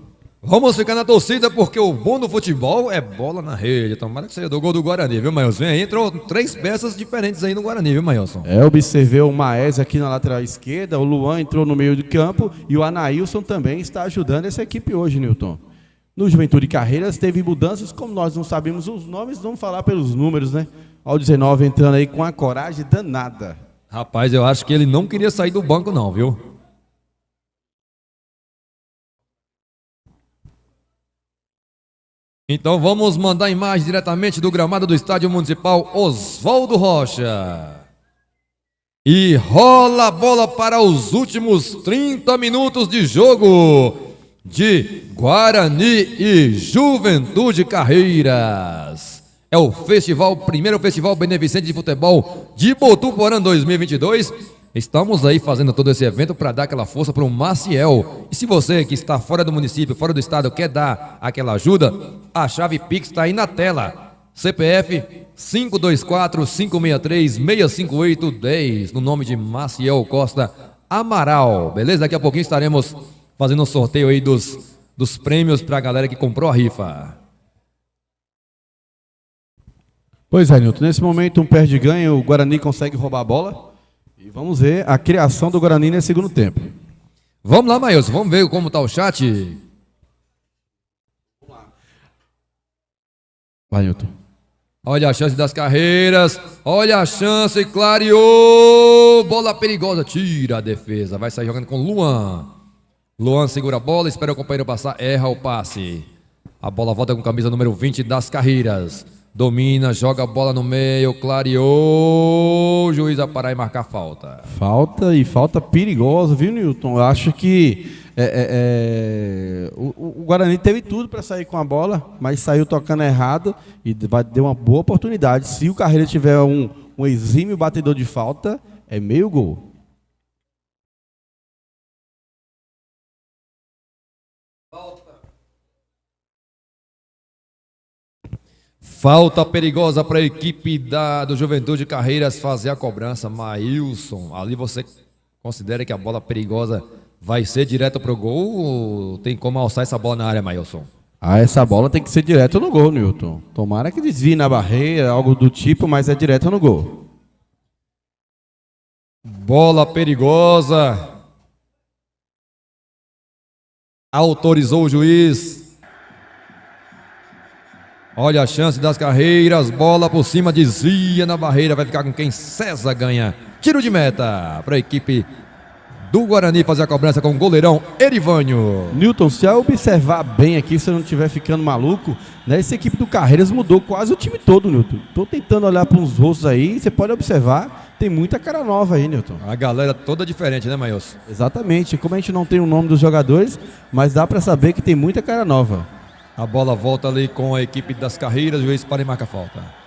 Vamos ficar na torcida, porque o bom do futebol é bola na rede. Tomara que seja do gol do Guarani, viu, Maílson? Vem aí, entrou 3 peças diferentes aí no Guarani, viu, Maílson? Eu observei o Maes aqui na lateral esquerda, o Luan entrou no meio do campo e o Anailson também está ajudando essa equipe hoje, Newton. No Juventude Carreiras teve mudanças, como nós não sabemos os nomes, vamos falar pelos números, né? Ao 19 entrando aí com a coragem danada. Rapaz, eu acho que ele não queria sair do banco não, viu? Então vamos mandar a imagem diretamente do gramado do Estádio Municipal Oswaldo Rocha. E rola a bola para os últimos 30 minutos de jogo de Guarani e Juventude Carreiras. É o primeiro festival beneficente de futebol de Botuporã 2022. Estamos aí fazendo todo esse evento para dar aquela força para o Maciel. E se você que está fora do município, fora do estado, quer dar aquela ajuda, a chave Pix está aí na tela. CPF 524-563-658-10, no nome de Maciel Costa Amaral. Beleza? Daqui a pouquinho estaremos fazendo um sorteio aí dos prêmios para a galera que comprou a rifa. Pois é, Nilton. Nesse momento, um perde-ganho, o Guarani consegue roubar a bola. E vamos ver a criação do Guarani nesse segundo tempo. Vamos lá, Maílson, vamos ver como está o chat. Vai, Nilton. Olha a chance das Carreiras, olha a chance, clareou, bola perigosa, tira a defesa, vai sair jogando com Luan. Luan segura a bola, espera o companheiro passar, erra o passe. A bola volta com camisa número 20 das Carreiras. Domina, joga a bola no meio, clareou, o juiz vai parar e marcar falta. Falta perigosa, viu, Nilton? Eu acho que o Guarani teve tudo para sair com a bola, mas saiu tocando errado e deu uma boa oportunidade. Se o Carreira tiver um exímio batedor de falta, é meio gol. Falta perigosa para a equipe do Juventude Carreiras fazer a cobrança. Maílson, ali você considera que a bola perigosa vai ser direto para o gol ou tem como alçar essa bola na área, Maílson? Essa bola tem que ser direto no gol, Nilton. Tomara que desvie na barreira, algo do tipo, mas é direto no gol. Bola perigosa. Autorizou o juiz. Olha a chance das Carreiras, bola por cima, desvia na barreira, vai ficar com quem? César ganha. Tiro de meta para a equipe do Guarani fazer a cobrança com o goleirão Erivânio. Nilton, se eu observar bem aqui, se eu não estiver ficando maluco, né, essa equipe do Carreiras mudou quase o time todo, Nilton. Estou tentando olhar para uns rostos aí, você pode observar, tem muita cara nova aí, Nilton. A galera toda diferente, né, Maílson? Exatamente, como a gente não tem o nome dos jogadores, mas dá para saber que tem muita cara nova. A bola volta ali com a equipe das Carreiras, o juiz para e marca a falta.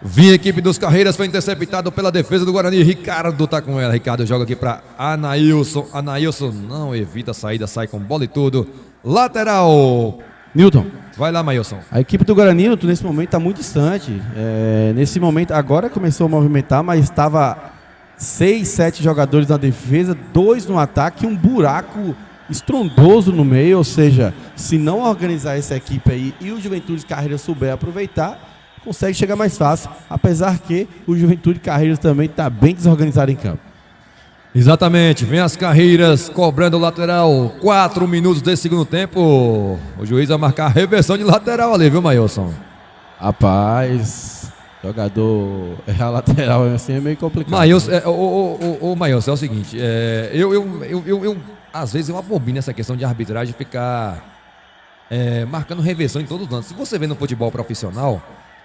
Vinha a equipe dos Carreiras, foi interceptado pela defesa do Guarani. Ricardo tá com ela. Ricardo joga aqui para Anailson. Anailson não evita a saída, sai com bola e tudo. Lateral. Nilton. Vai lá, Maílson. A equipe do Guarani, Nilton, nesse momento está muito distante. Nesse momento, agora começou a movimentar, mas estava 6, 7 jogadores na defesa, 2 no ataque, um buraco estrondoso no meio, ou seja, se não organizar essa equipe aí e o Juventude Carreiras souber aproveitar, consegue chegar mais fácil, apesar que o Juventude Carreiras também está bem desorganizado em campo. Exatamente, vem as Carreiras cobrando o lateral, 4 minutos desse segundo tempo. O juiz vai marcar a reversão de lateral ali, viu, Mailson? Rapaz, jogador errar lateral assim é meio complicado. Mailson, Mailson, é o seguinte, às vezes eu abobino essa questão de arbitragem ficar marcando reversão em todos os lances. Se você vê no futebol profissional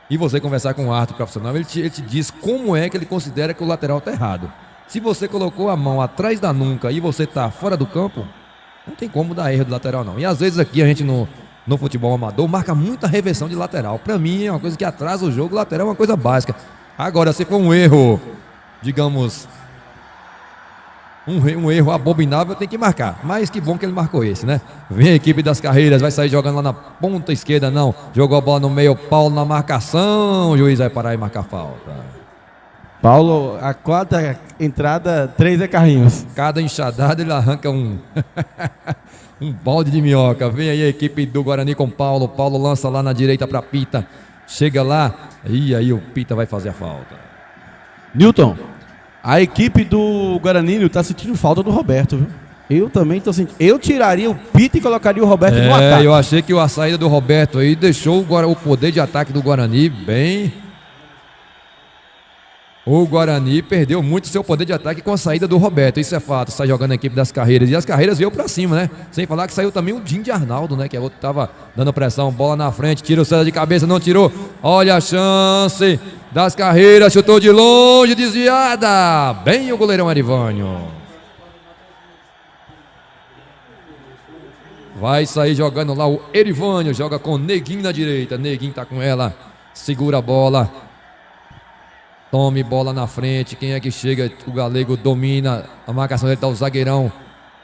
e você conversar com um árbitro profissional, ele te diz como é que ele considera que o lateral está errado. Se você colocou a mão atrás da nuca e você está fora do campo, não tem como dar erro do lateral não. E às vezes aqui a gente no futebol amador marca muita reversão de lateral. Pra mim é uma coisa que atrasa o jogo, lateral é uma coisa básica. Agora, se for um erro, digamos, um erro abominável, tem que marcar. Mas que bom que ele marcou esse, né? Vem a equipe das Carreiras, vai sair jogando lá na ponta esquerda, não. Jogou a bola no meio, Paulo na marcação, o juiz vai parar e marcar falta. Paulo, a quarta entrada, 3 é Carrinhos. Cada enxadada ele arranca um balde de minhoca. Vem aí a equipe do Guarani com Paulo. Paulo lança lá na direita para Pita. Chega lá e aí o Pita vai fazer a falta. Newton, a equipe do Guarani está sentindo falta do Roberto, viu? Eu também estou sentindo. Eu tiraria o Pita e colocaria o Roberto no ataque. Eu achei que a saída do Roberto aí deixou o poder de ataque do Guarani bem. O Guarani perdeu muito seu poder de ataque com a saída do Roberto, isso é fato, sai jogando a equipe das Carreiras, e as Carreiras veio pra cima, né? Sem falar que saiu também o Dinho de Arnaldo, né? Que é outro que tava dando pressão, bola na frente, tira o César de cabeça, não tirou, olha a chance das Carreiras, chutou de longe, desviada, bem o goleirão Erivânio. Vai sair jogando lá o Erivânio, joga com Neguinho na direita, Neguinho tá com ela, segura a bola. Tome bola na frente, quem é que chega? O Galego domina, a marcação dele tá o zagueirão,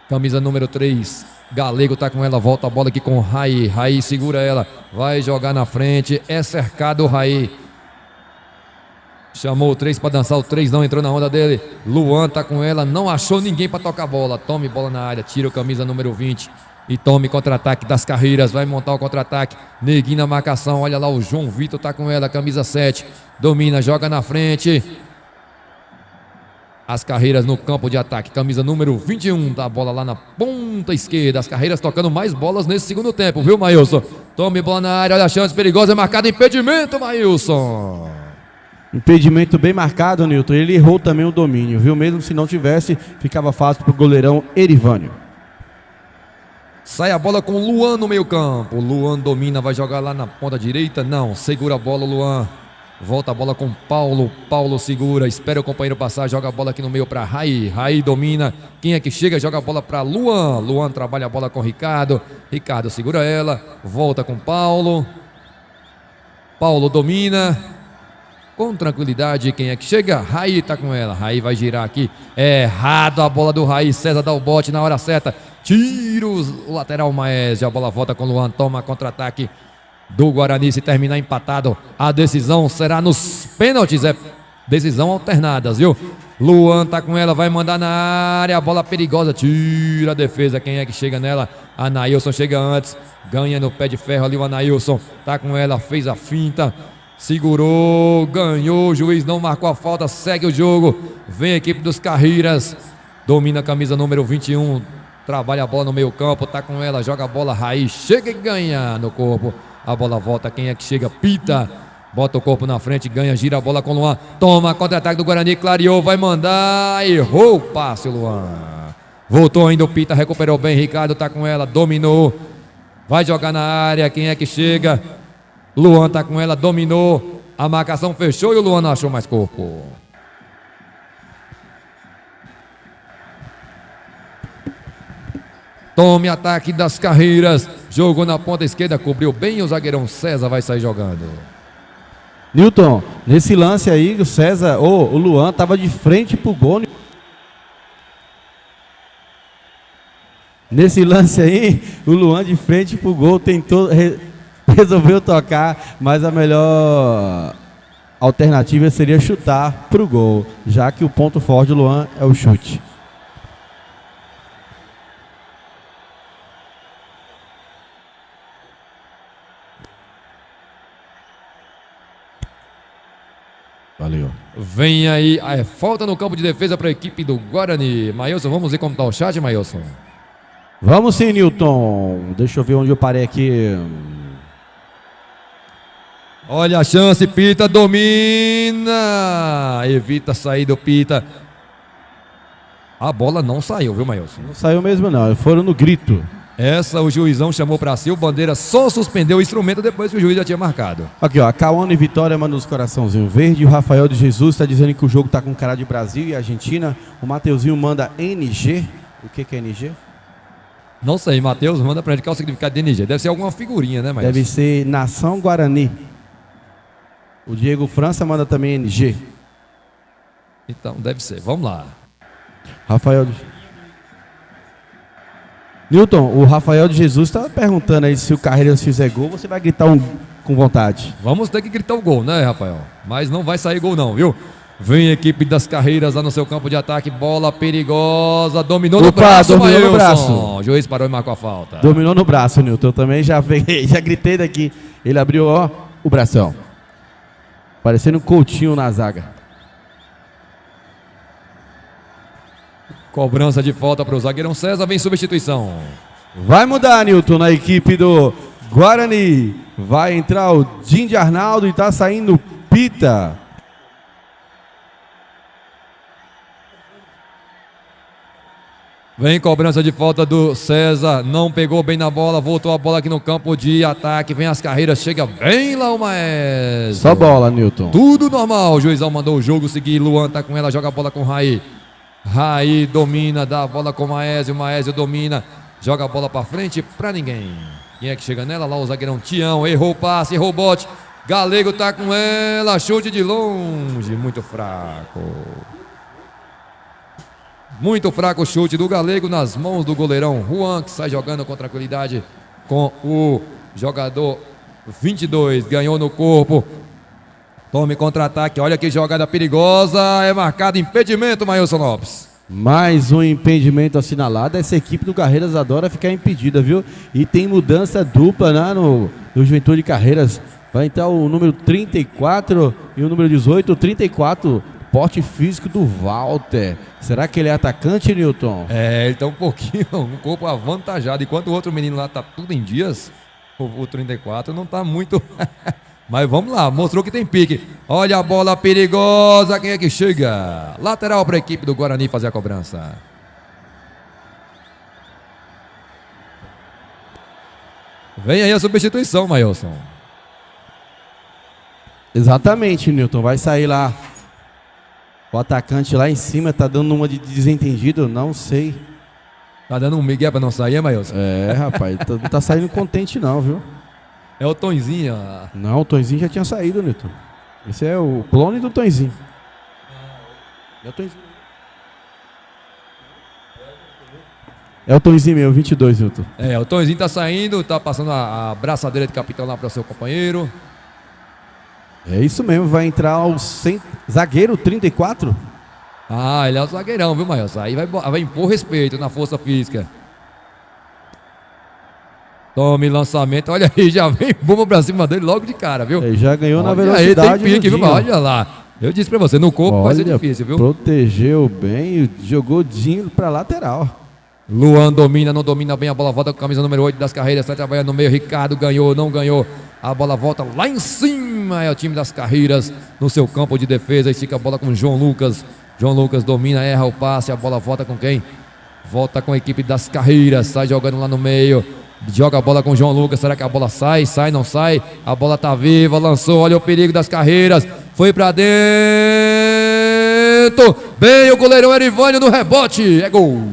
camisa número 3, Galego tá com ela, volta a bola aqui com o Raí, Raí segura ela, vai jogar na frente, é cercado o Raí, chamou o 3 para dançar, o 3 não entrou na onda dele, Luan tá com ela, não achou ninguém para tocar a bola, tome bola na área, tira o camisa número 20, e tome contra-ataque das Carreiras, vai montar o contra-ataque, Neguinho na marcação, olha lá o João Vitor tá com ela, camisa 7, domina, joga na frente, as Carreiras no campo de ataque, camisa número 21, dá a bola lá na ponta esquerda, as Carreiras tocando mais bolas nesse segundo tempo, viu, Mailson? Tome bola na área, olha a chance perigosa, é marcado impedimento, Mailson. Impedimento bem marcado, Nilton, ele errou também o domínio, viu? Mesmo se não tivesse, ficava fácil pro goleirão Erivânio. Sai a bola com o Luan no meio campo. Luan domina, vai jogar lá na ponta direita. Não, segura a bola o Luan. Volta a bola com Paulo. Paulo segura, espera o companheiro passar. Joga a bola aqui no meio para Raí. Raí domina. Quem é que chega? Joga a bola para Luan. Luan trabalha a bola com Ricardo. Ricardo segura ela. Volta com Paulo. Paulo domina. Com tranquilidade, quem é que chega? Raí tá com ela. Raí vai girar aqui. É errado a bola do Raí. César dá o bote na hora certa. Tira o lateral Maese, a bola volta com o Luan, toma contra-ataque do Guarani, se terminar empatado, a decisão será nos pênaltis, é decisão alternadas, viu? Luan tá com ela, vai mandar na área, a bola perigosa, tira a defesa, quem é que chega nela? Anailson chega antes, ganha no pé de ferro ali o Anailson, tá com ela, fez a finta, segurou, ganhou, o juiz não marcou a falta, segue o jogo, vem a equipe dos Carreiras, domina a camisa número 21, trabalha a bola no meio campo, tá com ela, joga a bola, Raí, chega e ganha no corpo. A bola volta, quem é que chega? Pita, bota o corpo na frente, ganha, gira a bola com o Luan. Toma, contra-ataque do Guarani, clareou, vai mandar, errou o passe o Luan. Voltou ainda o Pita, recuperou bem, Ricardo tá com ela, dominou. Vai jogar na área, quem é que chega? Luan tá com ela, dominou. A marcação fechou e o Luan não achou mais corpo. Tome ataque das Carreiras. Jogou na ponta esquerda, cobriu bem o zagueirão César, vai sair jogando. Newton, nesse lance aí, o César, o Luan tava de frente pro gol. Nesse lance aí, o Luan de frente pro gol tentou, resolveu tocar, mas a melhor alternativa seria chutar pro gol, já que o ponto forte do Luan é o chute. Valeu. Vem aí, falta no campo de defesa para a equipe do Guarani. Maílson, vamos ver como tá o chat, Maílson. Vamos sim, Newton. Deixa eu ver onde eu parei aqui. Olha a chance, Pita domina. Evita sair do Pita. A bola não saiu, viu, Maílson? Não saiu mesmo não, foram no grito. Essa o juizão chamou pra si, o Bandeira só suspendeu o instrumento depois que o juiz já tinha marcado. Aqui, ó, a Cauane Vitória manda os coraçãozinhos verde. O Rafael de Jesus está dizendo que o jogo tá com cara de Brasil e Argentina. O Mateuzinho manda NG. O que é NG? Não sei, Matheus, manda pra gente qual é o significado de NG. Deve ser alguma figurinha, né, Maílson? Deve ser Nação Guarani. O Diego França manda também NG. Então, deve ser. Vamos lá. Rafael de... Newton, o Rafael de Jesus estava perguntando aí se o Carreiras fizer gol, você vai gritar com vontade. Vamos ter que gritar o gol, né, Rafael? Mas não vai sair gol não, viu? Vem a equipe das Carreiras lá no seu campo de ataque, bola perigosa, dominou no braço, dominou no Maílson. braço. O juiz parou e marcou a falta. Dominou no braço, Newton. Eu também já peguei, já gritei daqui. Ele abriu, ó, o bração. Parecendo um Coutinho na zaga. Cobrança de falta para o zagueirão César, vem substituição. Vai mudar, Newton, na equipe do Guarani. Vai entrar o Dindi Arnaldo e tá saindo Pita. Vem cobrança de falta do César, não pegou bem na bola, voltou a bola aqui no campo de ataque, vem as Carreiras, chega bem lá o Maestro. Só bola, Newton. Tudo normal, o juizão mandou o jogo seguir, Luan tá com ela, joga a bola com o Raí. Raí domina, dá a bola com o Maésio domina, joga a bola pra frente pra ninguém. Quem é que chega nela? Lá o zagueirão Tião, errou o passe, errou o bote. Galego tá com ela, chute de longe, muito fraco. Muito fraco o chute do Galego nas mãos do goleirão Juan, que sai jogando com tranquilidade com o jogador 22, ganhou no corpo. Tome contra-ataque, olha que jogada perigosa, é marcado impedimento, Maílson Lopes. Mais um impedimento assinalado, essa equipe do Carreiras adora ficar impedida, viu? E tem mudança dupla, né, no Juventude Carreiras. Vai entrar o número 34 e o número 18, 34, porte físico do Walter. Será que ele é atacante, Newton? É, ele tá um pouquinho, um corpo avantajado, enquanto o outro menino lá tá tudo em dias, o 34 não tá muito... Mas vamos lá, mostrou que tem pique. Olha a bola perigosa, quem é que chega? Lateral para a equipe do Guarani fazer a cobrança. Vem aí a substituição, Maílson. Exatamente, Newton, vai sair lá. O atacante lá em cima tá dando uma de desentendido, não sei. Tá dando um migué para não sair, Maílson? É, rapaz, não tá saindo contente não, viu? É o Tonzinho. Não, o Tonzinho já tinha saído, Newton. Esse é o clone do Tonzinho. É o Tonzinho. É o Tonzinho meu, 22, Newton. É, o Tonzinho tá saindo, tá passando a braçadeira de capitão lá para o seu companheiro. É isso mesmo, vai entrar o zagueiro 34. Ah, ele é o zagueirão, viu, Maílson? Aí vai impor respeito na força física. Tome lançamento, olha aí, já vem bomba pra cima dele logo de cara, viu? Ele já ganhou olha na velocidade. Aí, tem pique, viu? Olha lá. Eu disse pra você, no corpo vai ser difícil, viu? Protegeu bem e jogou Dinho pra lateral. Luan domina, não domina bem a bola, volta com a camisa número 8 das Carreiras, está trabalhando no meio, Ricardo ganhou, não ganhou. A bola volta lá em cima, é o time das Carreiras no seu campo de defesa, estica a bola com João Lucas. João Lucas domina, erra o passe, a bola volta com quem? Volta com a equipe das Carreiras, sai jogando lá no meio. Joga a bola com o João Lucas, será que a bola sai? Sai, não sai? A bola tá viva, lançou, olha o perigo das Carreiras. Foi pra dentro. Bem o goleirão Erivânio no rebote. É gol.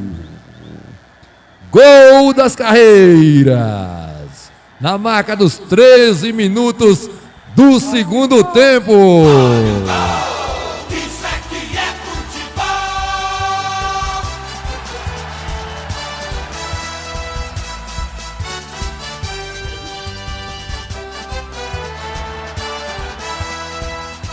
Gol das Carreiras. Na marca dos 13 minutos do segundo tempo.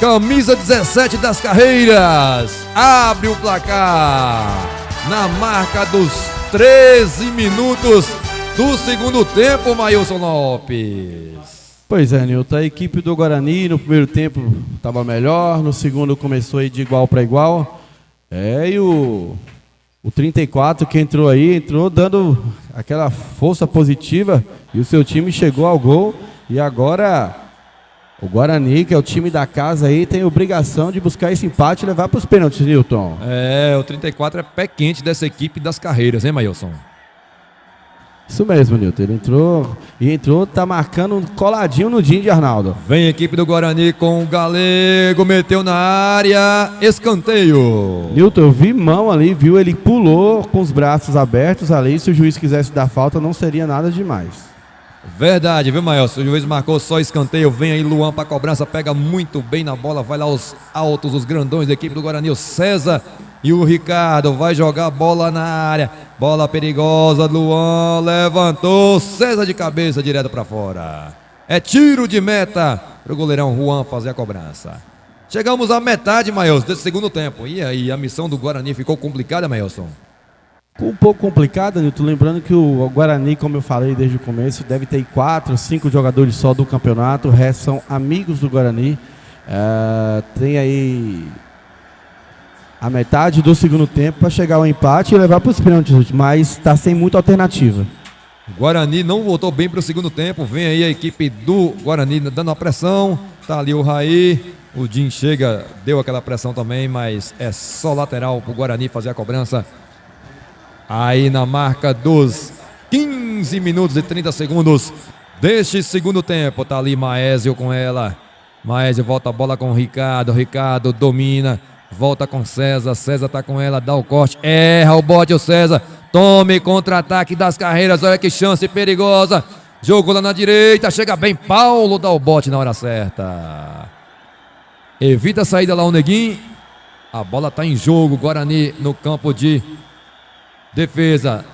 Camisa 17 das Carreiras abre o placar na marca dos 13 minutos do segundo tempo, Maílson Lopes. Pois é, Nilton, a equipe do Guarani no primeiro tempo estava melhor, no segundo começou aí de igual para igual. E o 34 que entrou aí, entrou dando aquela força positiva e o seu time chegou ao gol. E agora o Guarani, que é o time da casa aí, tem obrigação de buscar esse empate e levar para os pênaltis, Nilton. O 34 é pé quente dessa equipe das Carreiras, hein, Maílson? Isso mesmo, Nilton. Ele entrou, tá marcando coladinho no Dinho de Arnaldo. Vem a equipe do Guarani com o Galego, meteu na área, escanteio. Nilton, eu vi mão ali, viu? Ele pulou com os braços abertos ali. Se o juiz quisesse dar falta, não seria nada demais. Verdade, viu, Maílson? O juiz marcou só escanteio. Vem aí Luan pra cobrança, pega muito bem na bola. Vai lá os altos, os grandões da equipe do Guarani, o César e o Ricardo. Vai jogar a bola na área. Bola perigosa, Luan levantou. César de cabeça direto pra fora. É tiro de meta pro goleirão Juan fazer a cobrança. Chegamos à metade, Maílson, desse segundo tempo. E aí, a missão do Guarani ficou complicada, Maílson? Um pouco complicada, Nilton. Lembrando que o Guarani, como eu falei desde o começo, deve ter 4, 5 jogadores só do campeonato. O resto são amigos do Guarani. Tem aí a metade do segundo tempo para chegar ao empate e levar para os pênaltis, mas está sem muita alternativa. O Guarani não voltou bem para o segundo tempo. Vem aí a equipe do Guarani dando a pressão. Tá ali o Raí. O Dinho chega, deu aquela pressão também, mas é só lateral para o Guarani fazer a cobrança. Aí na marca dos 15 minutos e 30 segundos deste segundo tempo, tá ali Maésio com ela. Maésio volta a bola com o Ricardo. Ricardo domina, volta com César. César tá com ela, dá o corte, erra o bote o César. Tome contra-ataque das Carreiras, olha que chance perigosa. Jogou lá na direita, chega bem, Paulo dá o bote na hora certa. Evita a saída lá o Neguinho. A bola tá em jogo, Guarani no campo de defesa.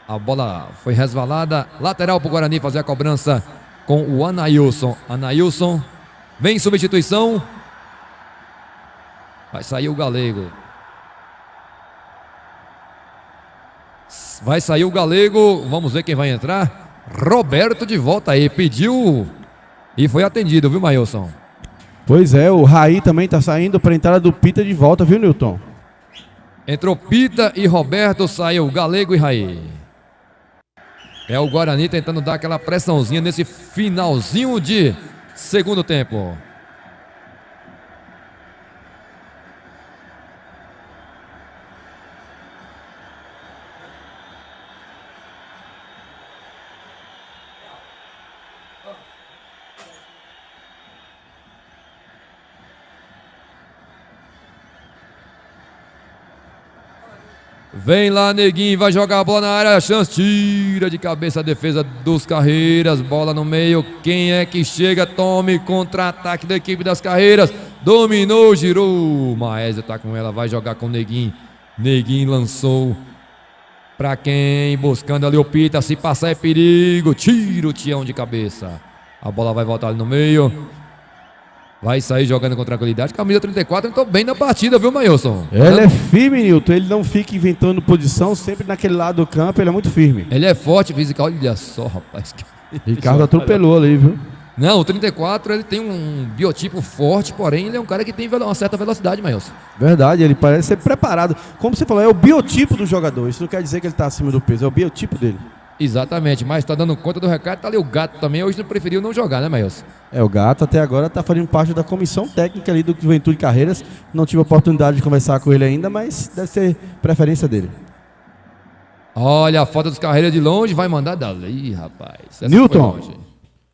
A bola foi resvalada. Lateral para o Guarani fazer a cobrança com o Anailson. Anailson vem em substituição. Vai sair o Galego. Vai sair o Galego. Vamos ver quem vai entrar. Roberto de volta aí. Pediu e foi atendido, viu, Maílson? Pois é, o Raí também está saindo para a entrada do Pita de volta, viu, Nilton? Entrou Pita e Roberto, saiu Galego e Raí. É o Guarani tentando dar aquela pressãozinha nesse finalzinho de segundo tempo. Vem lá, Neguinho, vai jogar a bola na área, chance, tira de cabeça a defesa dos Carreiras, bola no meio, quem é que chega? Tome contra-ataque da equipe das Carreiras, dominou, girou, Maésio tá com ela, vai jogar com o Neguinho, Neguinho lançou, pra quem? Buscando ali o Pita, se passar é perigo, tira o Tião de cabeça, a bola vai voltar ali no meio. Vai sair jogando com tranquilidade. Camisa 34 entrou bem na partida, viu, Maílson? Ele é firme, Nilton. Ele não fica inventando posição, sempre naquele lado do campo. Ele é muito firme. Ele é forte, físico. Olha só, rapaz. Ricardo atropelou ali, viu? Não, o 34 ele tem um biotipo forte, porém ele é um cara que tem uma certa velocidade, Maílson. Verdade, ele parece ser preparado. Como você falou, é o biotipo do jogador. Isso não quer dizer que ele está acima do peso, é o biotipo dele. Exatamente, mas tá dando conta do recado, tá ali o Gato também, hoje não preferiu não jogar, né, Maílson? O Gato até agora tá fazendo parte da comissão técnica ali do Juventude Carreiras, não tive a oportunidade de conversar com ele ainda, mas deve ser preferência dele. Olha a foto dos Carreiras de longe, vai mandar dali, rapaz. Essa Nilton,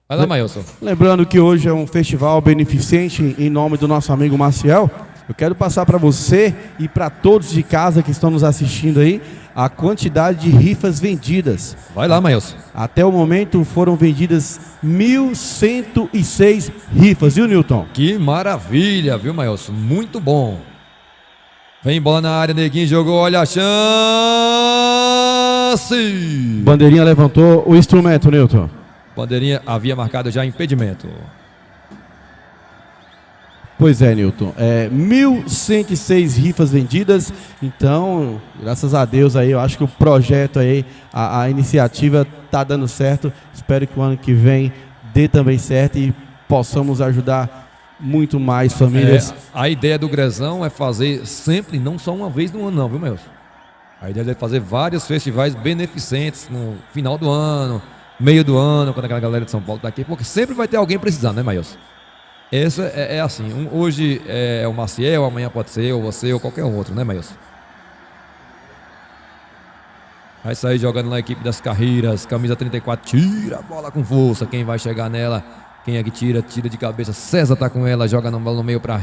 vai lá, Maílson. Lembrando que hoje é um festival beneficente em nome do nosso amigo Maciel, eu quero passar para você e para todos de casa que estão nos assistindo aí, a quantidade de rifas vendidas. Vai lá, Maílson. Até o momento foram vendidas 1.106 rifas, viu, Nilton? Que maravilha, viu, Maílson? Muito bom. Vem bola na área, Neguinho jogou, olha a chance. Bandeirinha levantou o instrumento, Nilton. Bandeirinha havia marcado já impedimento. Pois é, Nilton, 1.106 rifas vendidas, então, graças a Deus aí, eu acho que o projeto aí, a iniciativa tá dando certo, espero que o ano que vem dê também certo e possamos ajudar muito mais famílias. A ideia do Grezão é fazer sempre, não só uma vez no ano não, viu, Mailson? A ideia é fazer vários festivais beneficentes no final do ano, meio do ano, quando aquela galera de São Paulo tá aqui, porque sempre vai ter alguém precisando, né, Mailson? Essa é assim, hoje é o Maciel, amanhã pode ser ou você ou qualquer outro, né, Mailson? Vai sair jogando na equipe das Carreiras, camisa 34, tira a bola com força, quem vai chegar nela, quem é que tira de cabeça, César tá com ela, joga no meio pra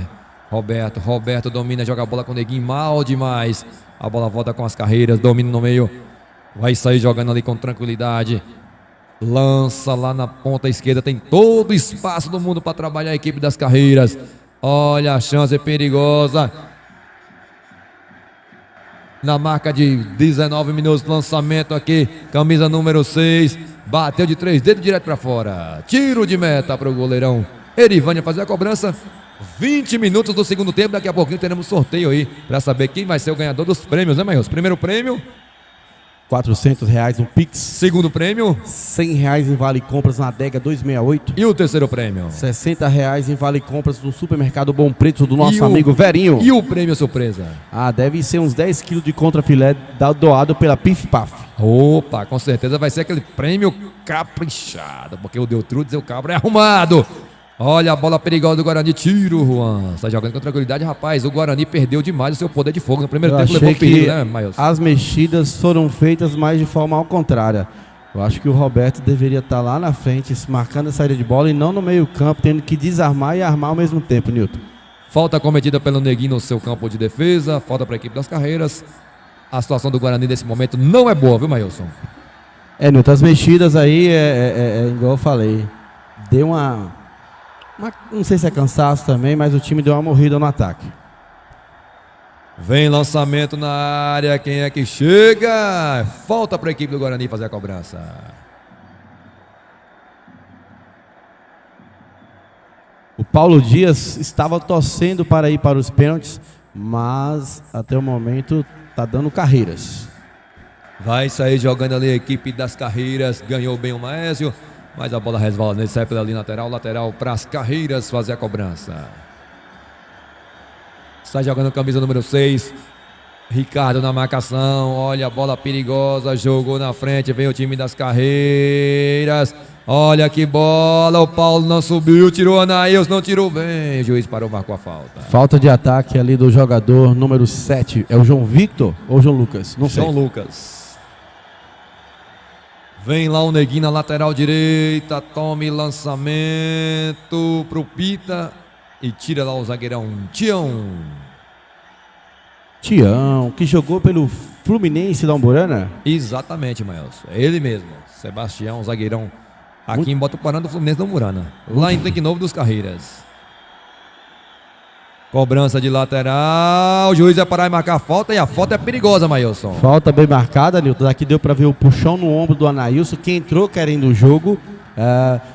Roberto domina, joga a bola com o Neguinho, mal demais, a bola volta com as Carreiras, domina no meio, vai sair jogando ali com tranquilidade, lança lá na ponta esquerda, tem todo o espaço do mundo para trabalhar a equipe das Carreiras, olha a chance perigosa, na marca de 19 minutos, lançamento aqui, camisa número 6, bateu de 3 dedos direto para fora, tiro de meta para o goleirão Erivânia fazer a cobrança. 20 minutos do segundo tempo, daqui a pouquinho teremos sorteio aí para saber quem vai ser o ganhador dos prêmios, né, Mailson? Primeiro prêmio R$400 no Pix. Segundo prêmio R$100 em Vale Compras na Adega 268. E o terceiro prêmio R$60 em Vale Compras do Supermercado Bom Preço do nosso amigo Verinho. E o prêmio surpresa? Deve ser uns 10 quilos de contrafilé doado pela Pif Paf. Opa, com certeza vai ser aquele prêmio caprichado, porque o Deltrudes e o Cabra é arrumado. Olha a bola perigosa do Guarani, tiro, Juan. Está jogando com tranquilidade, rapaz. O Guarani perdeu demais o seu poder de fogo. No primeiro tempo levou perigo, né, Mailson? As mexidas foram feitas mais de forma ao contrário. Eu acho que o Roberto deveria estar lá na frente, marcando a saída de bola e não no meio campo, tendo que desarmar e armar ao mesmo tempo, Nilton. Falta cometida pelo Neguinho no seu campo de defesa. Falta para a equipe das Carreiras. A situação do Guarani nesse momento não é boa, viu, Mailson? Nilton, as mexidas aí, igual eu falei, deu uma... Não sei se é cansaço também, mas o time deu uma morrida no ataque. Vem lançamento na área, quem é que chega? Falta para a equipe do Guarani fazer a cobrança. O Paulo Dias estava torcendo para ir para os pênaltis, mas até o momento está dando Carreiras. Vai sair jogando ali a equipe das Carreiras, ganhou bem o Maésio. Mas a bola resvala nele, sai pela linha lateral para as Carreiras fazer a cobrança. Sai jogando camisa número 6. Ricardo na marcação, olha a bola perigosa, jogou na frente, vem o time das Carreiras. Olha que bola, o Paulo não subiu, tirou a Anaíls, não tirou bem. O juiz parou, marcou a falta. Falta de ataque ali do jogador número 7. É o João Victor ou João Lucas? Não sei. João Lucas. Vem lá o Neguinho na lateral direita, tome lançamento pro Pita e tira lá o zagueirão Tião, que jogou pelo Fluminense da Umburana? Exatamente, Mailson, é ele mesmo, Sebastião, zagueirão, aqui em Botuporã do Fluminense da Umburana, lá em Tanque Novo dos Carreiras. Cobrança de lateral, o juiz vai parar e marcar a falta, e a falta é perigosa, Mailson. Falta bem marcada, Nilton. Daqui deu para ver o puxão no ombro do Anaílson, que entrou querendo o jogo.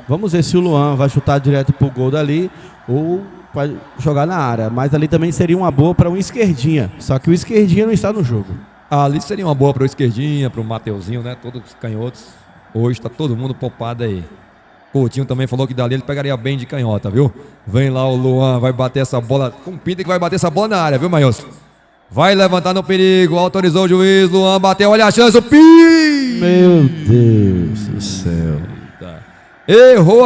Vamos ver se o Luan vai chutar direto pro gol dali ou vai jogar na área. Mas ali também seria uma boa para um esquerdinha. Só que o esquerdinha não está no jogo. Ali seria uma boa para o esquerdinha, para o Mateuzinho, né? Todos os canhotos. Hoje está todo mundo poupado aí. Coutinho também falou que dali ele pegaria bem de canhota, viu? Vem lá o Luan, vai bater essa bola, com o Pinta que vai bater essa bola na área, viu, Mailson? Vai levantar no perigo, autorizou o juiz, Luan bateu, olha a chance, o Pi! Meu Deus do céu. Errou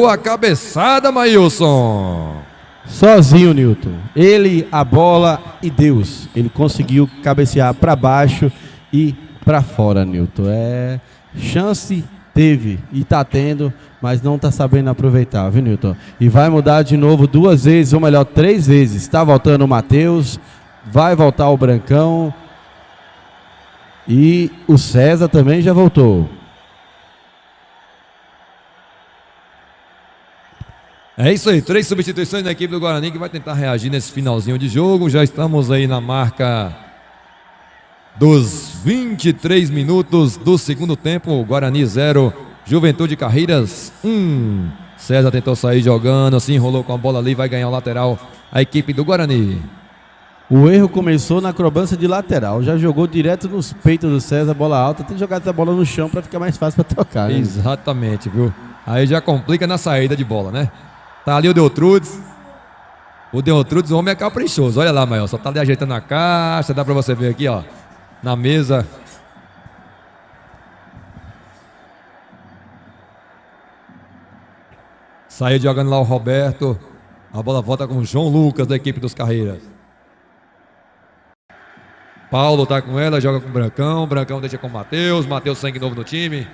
a cabeçada, Mailson. Sozinho, Nilton. Ele, a bola e Deus. Ele conseguiu cabecear para baixo e para fora, Nilton. Chance teve e tá tendo, mas não tá sabendo aproveitar, viu, Nilton? E vai mudar de novo 2 vezes, ou melhor, 3 vezes. Tá voltando o Matheus, vai voltar o Brancão e o César também já voltou. É isso aí, 3 substituições na equipe do Guarani que vai tentar reagir nesse finalzinho de jogo. Já estamos aí na marca dos 23 minutos do segundo tempo. Guarani 0, Juventude Carreiras 1. César tentou sair jogando, se enrolou com a bola ali, vai ganhar o lateral a equipe do Guarani. O erro começou na cobrança de lateral. Já jogou direto nos peitos do César, bola alta. Tem que jogar essa bola no chão para ficar mais fácil para tocar. Né? Exatamente, viu? Aí já complica na saída de bola, né? Tá ali o Deltrudes. O Deltrudes, o homem é caprichoso. Olha lá, Maior. Só tá ali ajeitando a caixa. Dá pra você ver aqui, ó. Na mesa. Saiu jogando lá o Roberto. A bola volta com o João Lucas da equipe dos Carreiras. Paulo tá com ela, joga com o Brancão. Brancão deixa com o Matheus. Matheus, sangue novo no time.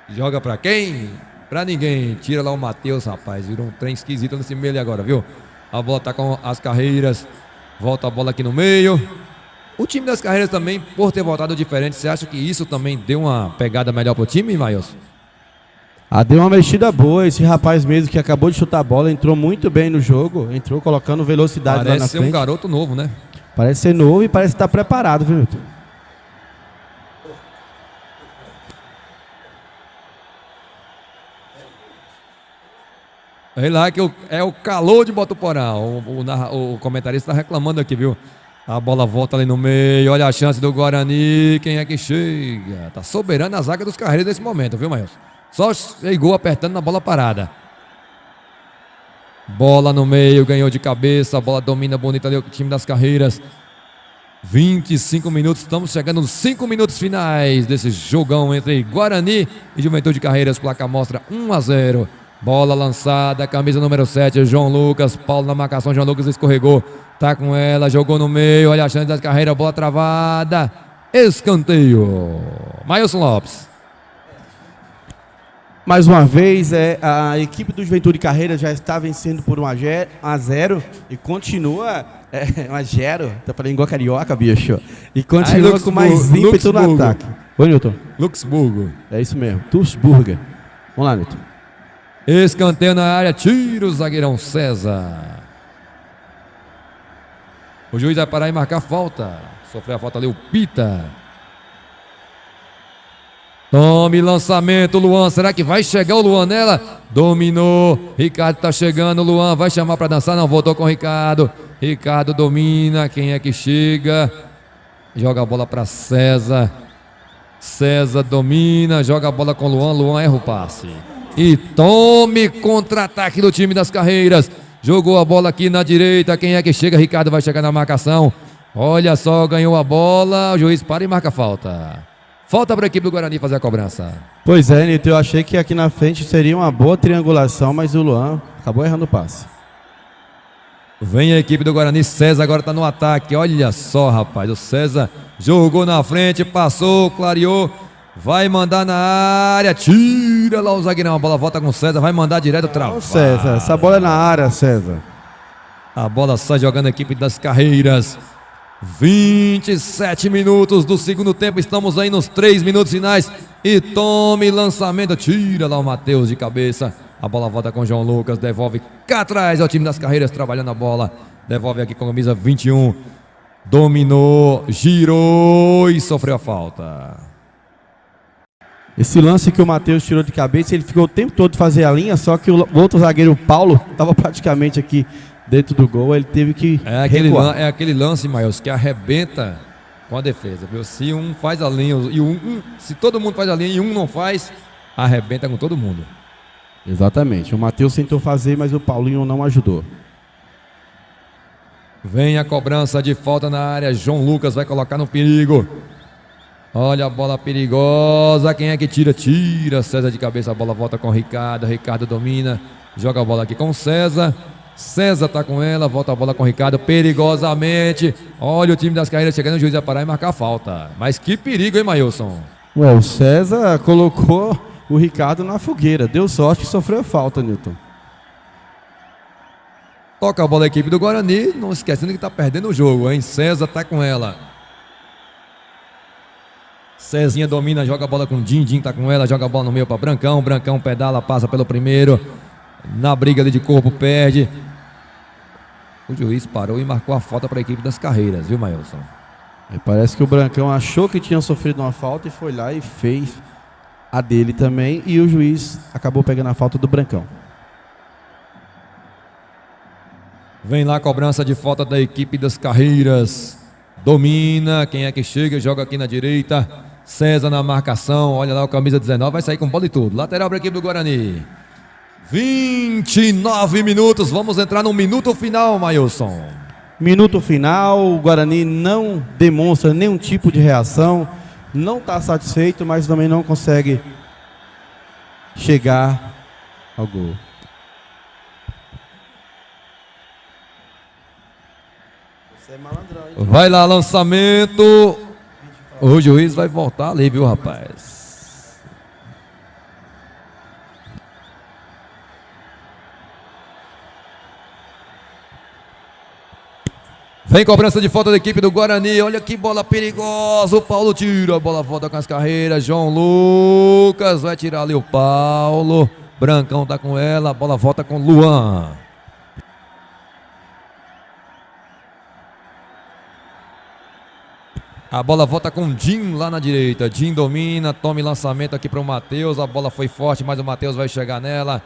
Joga pra quem? Pra ninguém. Tira lá o Matheus, rapaz. Virou um trem esquisito nesse meio ali agora, viu? A bola tá com as Carreiras. Volta a bola aqui no meio. O time das Carreiras também, por ter voltado diferente, você acha que isso também deu uma pegada melhor pro time, Maílson? Deu uma mexida boa. Esse rapaz mesmo que acabou de chutar a bola entrou muito bem no jogo. Entrou colocando velocidade lá na frente. Parece ser um garoto novo, né? Parece ser novo e parece estar preparado, viu, Milton? Olha lá que é o calor de Botuporão. O comentarista está reclamando aqui, viu? A bola volta ali no meio. Olha a chance do Guarani. Quem é que chega? Tá soberano a zaga dos Carreiras nesse momento, viu, Maílson? Só chegou apertando na bola parada. Bola no meio, ganhou de cabeça. A bola domina bonita ali o time das Carreiras. 25 minutos, estamos chegando nos 5 minutos finais desse jogão entre Guarani e Juventude Carreiras. Placa mostra 1-0. Bola lançada, camisa número 7, João Lucas. Paulo na marcação, João Lucas escorregou. Tá com ela, jogou no meio. Olha a chance das Carreiras, bola travada. Escanteio. Maílson Lopes. Mais uma vez, a equipe do Juventude Carreiras já está vencendo por 1-0 e continua 1-0. Tá falando igual carioca, bicho. E continua com mais ímpeto no ataque. Oi, Nilton. Luxemburgo. É isso mesmo, Tuxburger. Vamos lá, Nilton. Escanteio na área, tira o zagueirão César. O juiz vai parar e marcar falta. Sofreu a falta ali o Pita. Tome lançamento, Luan. Será que vai chegar o Luan nela? Dominou. Ricardo tá chegando. Luan vai chamar para dançar. Não, voltou com o Ricardo. Ricardo domina. Quem é que chega? Joga a bola para César. César domina. Joga a bola com o Luan. Luan erra o passe. E tome contra-ataque do time das Carreiras. Jogou a bola aqui na direita. Quem é que chega? Ricardo vai chegar na marcação. Olha só, ganhou a bola. O juiz para e marca a falta. Falta para a equipe do Guarani fazer a cobrança. Pois é, Nito, eu achei que aqui na frente seria uma boa triangulação, mas o Luan acabou errando o passe. Vem a equipe do Guarani, César agora está no ataque. Olha só, rapaz, o César jogou na frente, passou, clareou, vai mandar na área, tira lá o zagueirão, a bola volta com o César, vai mandar direto travado. César, essa bola é na área, César. A bola sai jogando a equipe das Carreiras. 27 minutos do segundo tempo, estamos aí nos 3 minutos finais. E tome lançamento, tira lá o Matheus de cabeça. A bola volta com o João Lucas, devolve cá atrás ao time das Carreiras, trabalhando a bola. Devolve aqui com a camisa 21. Dominou, girou e sofreu a falta. Esse lance que o Matheus tirou de cabeça, ele ficou o tempo todo fazer a linha, só que o outro zagueiro, o Paulo, estava praticamente aqui dentro do gol, ele teve que recuar. É aquele lance, Maílson, que arrebenta com a defesa, viu? Se um faz a linha, se todo mundo faz a linha e um não faz, arrebenta com todo mundo. Exatamente, o Matheus tentou fazer, mas o Paulinho não ajudou. Vem a cobrança de falta na área, João Lucas vai colocar no perigo. Olha a bola perigosa, quem é que tira? Tira, César de cabeça, a bola volta com o Ricardo, Ricardo domina, joga a bola aqui com o César. César tá com ela, volta a bola com o Ricardo, perigosamente. Olha o time das Carreiras chegando, o juiz vai parar e marcar a falta. Mas que perigo, hein, Maílson? O César colocou o Ricardo na fogueira, deu sorte que sofreu falta, Nilton. Toca a bola a equipe do Guarani, não esquecendo que tá perdendo o jogo, hein? César tá com ela. Cezinha domina, joga a bola com o Dindim, tá com ela, joga a bola no meio para Brancão. Brancão pedala, passa pelo primeiro. Na briga ali de corpo, perde. O juiz parou e marcou a falta para a equipe das Carreiras, viu, Maílson? Parece que o Brancão achou que tinha sofrido uma falta e foi lá e fez a dele também. E o juiz acabou pegando a falta do Brancão. Vem lá a cobrança de falta da equipe das Carreiras. Domina, quem é que chega, joga aqui na direita. César na marcação, olha lá o camisa 19, vai sair com bola e tudo. Lateral para a equipe do Guarani. 29 minutos, vamos entrar no minuto final, Mailson. Minuto final, o Guarani não demonstra nenhum tipo de reação, não está satisfeito, mas também não consegue chegar ao gol. Você é malandrão, hein? Vai lá, lançamento. O juiz vai voltar ali, viu, rapaz? Vem cobrança de falta da equipe do Guarani. Olha que bola perigosa. O Paulo tira. A bola volta com as carreiras. João Lucas vai tirar ali o Paulo. Brancão tá com ela. A bola volta com Luan. A bola volta com Jim lá na direita. Jim domina. Tome lançamento aqui para o Matheus. A bola foi forte, mas o Matheus vai chegar nela.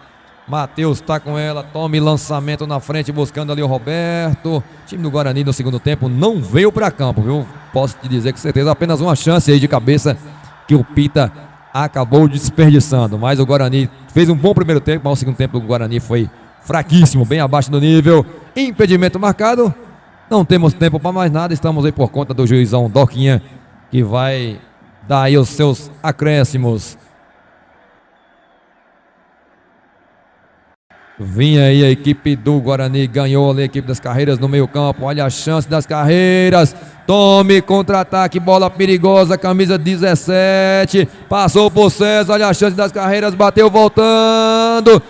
Matheus tá com ela, tome lançamento na frente, buscando ali o Roberto. O time do Guarani no segundo tempo não veio para campo, viu? Posso te dizer com certeza, apenas uma chance aí de cabeça que o Pita acabou desperdiçando. Mas o Guarani fez um bom primeiro tempo, mas o segundo tempo do Guarani foi fraquíssimo, bem abaixo do nível. Impedimento marcado, não temos tempo para mais nada, estamos aí por conta do juizão Doquinha, que vai dar aí os seus acréscimos. Vinha aí a equipe do Guarani, ganhou ali a equipe das Carreiras no meio campo, olha a chance das Carreiras, tome contra-ataque, bola perigosa, camisa 17, passou por César, olha a chance das Carreiras, bateu voltando,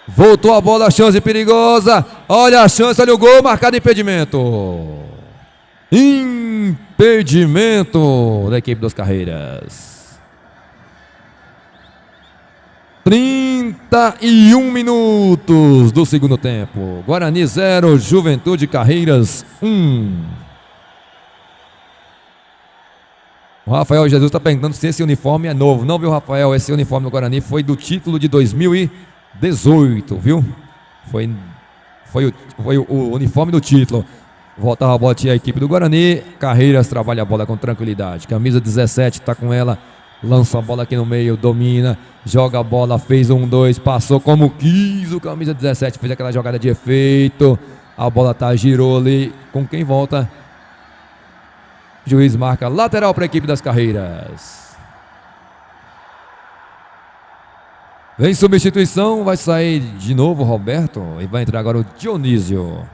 voltou a bola, chance perigosa, olha a chance, olha o gol, marcado impedimento, impedimento da equipe das Carreiras. 31 minutos do segundo tempo. Guarani 0, Juventude Carreiras 1. O Rafael Jesus está perguntando se esse uniforme é novo. Não, viu, Rafael? Esse uniforme do Guarani foi do título de 2018, viu? Foi o uniforme do título. Volta a bola, a equipe do Guarani. Carreiras trabalha a bola com tranquilidade. Camisa 17 está com ela. Lança a bola aqui no meio, domina, joga a bola, fez 1-2, passou como quis, o camisa 17 fez aquela jogada de efeito, a bola girou ali, com quem volta? Juiz marca lateral para a equipe das Carreiras. Vem substituição, vai sair de novo o Roberto e vai entrar agora o Dionísio.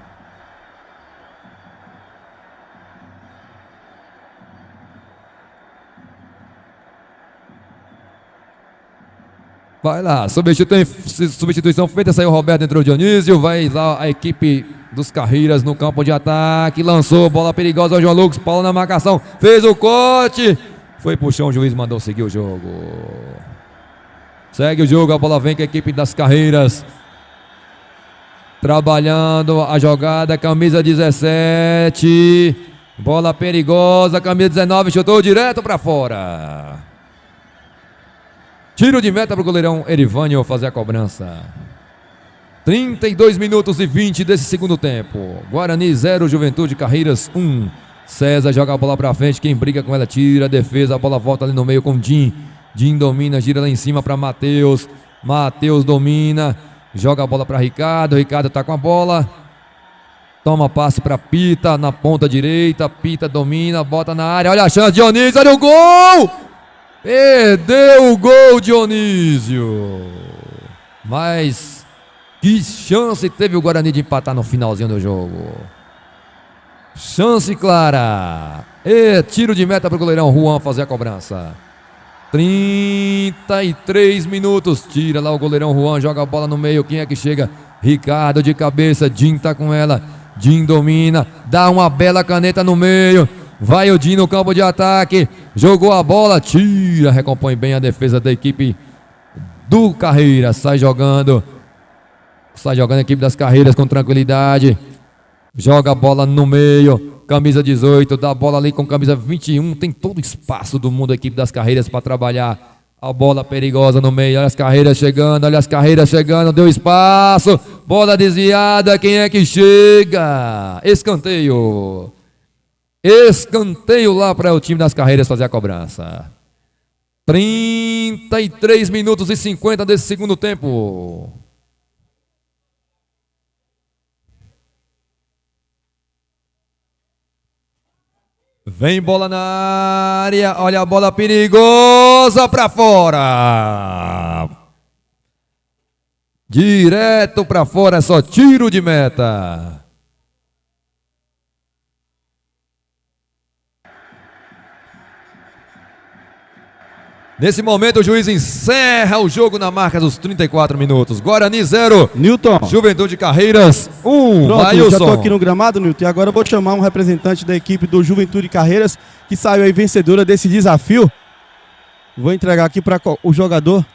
Vai lá, substituição feita, saiu o Roberto, entrou o Dionísio, vai lá a equipe dos Carreiras no campo de ataque, lançou, bola perigosa ao João Lucas, Paulo na marcação, fez o corte, foi pro chão, o juiz mandou seguir o jogo. Segue o jogo, a bola vem com a equipe das Carreiras, trabalhando a jogada, camisa 17, bola perigosa, camisa 19, chutou direto para fora. Tiro de meta para o goleirão Erivânio fazer a cobrança. 32 minutos e 20 desse segundo tempo. Guarani 0, Juventude Carreiras 1. César joga a bola para frente, quem briga com ela tira a defesa, a bola volta ali no meio com Jim. Jim domina, gira lá em cima para Matheus. Matheus domina, joga a bola para Ricardo. Ricardo tá com a bola. Toma passe para Pita na ponta direita. Pita domina, bota na área. Olha a chance, Dionísio, olha o gol! Perdeu o gol, Dionísio. Mas que chance teve o Guarani de empatar no finalzinho do jogo. Chance clara. E tiro de meta para o goleirão Juan fazer a cobrança. 33 minutos. Tira lá o goleirão Juan, joga a bola no meio. Quem é que chega? Ricardo de cabeça. Jim tá com ela. Jim domina. Dá uma bela caneta no meio. Vai o Jim no campo de ataque, jogou a bola, tira, recompõe bem a defesa da equipe do Carreiras, sai jogando a equipe das Carreiras com tranquilidade, joga a bola no meio, camisa 18, dá a bola ali com camisa 21, tem todo o espaço do mundo a equipe das Carreiras para trabalhar A bola perigosa no meio, olha as carreiras chegando, deu espaço, bola desviada, quem é que chega? Escanteio. Escanteio lá para o time das carreiras fazer a cobrança. 33 minutos e 50 desse segundo tempo. Vem bola na área, olha a bola perigosa para fora. Direto para fora, é só tiro de meta. Nesse momento o juiz encerra o jogo na marca dos 34 minutos. Guarani 0, Newton. Juventude Carreiras 1. Pronto, Maílson. já estou aqui no gramado, Newton, e agora eu vou chamar um representante da equipe do Juventude Carreiras, que saiu aí vencedora desse desafio. Vou entregar aqui para o jogador.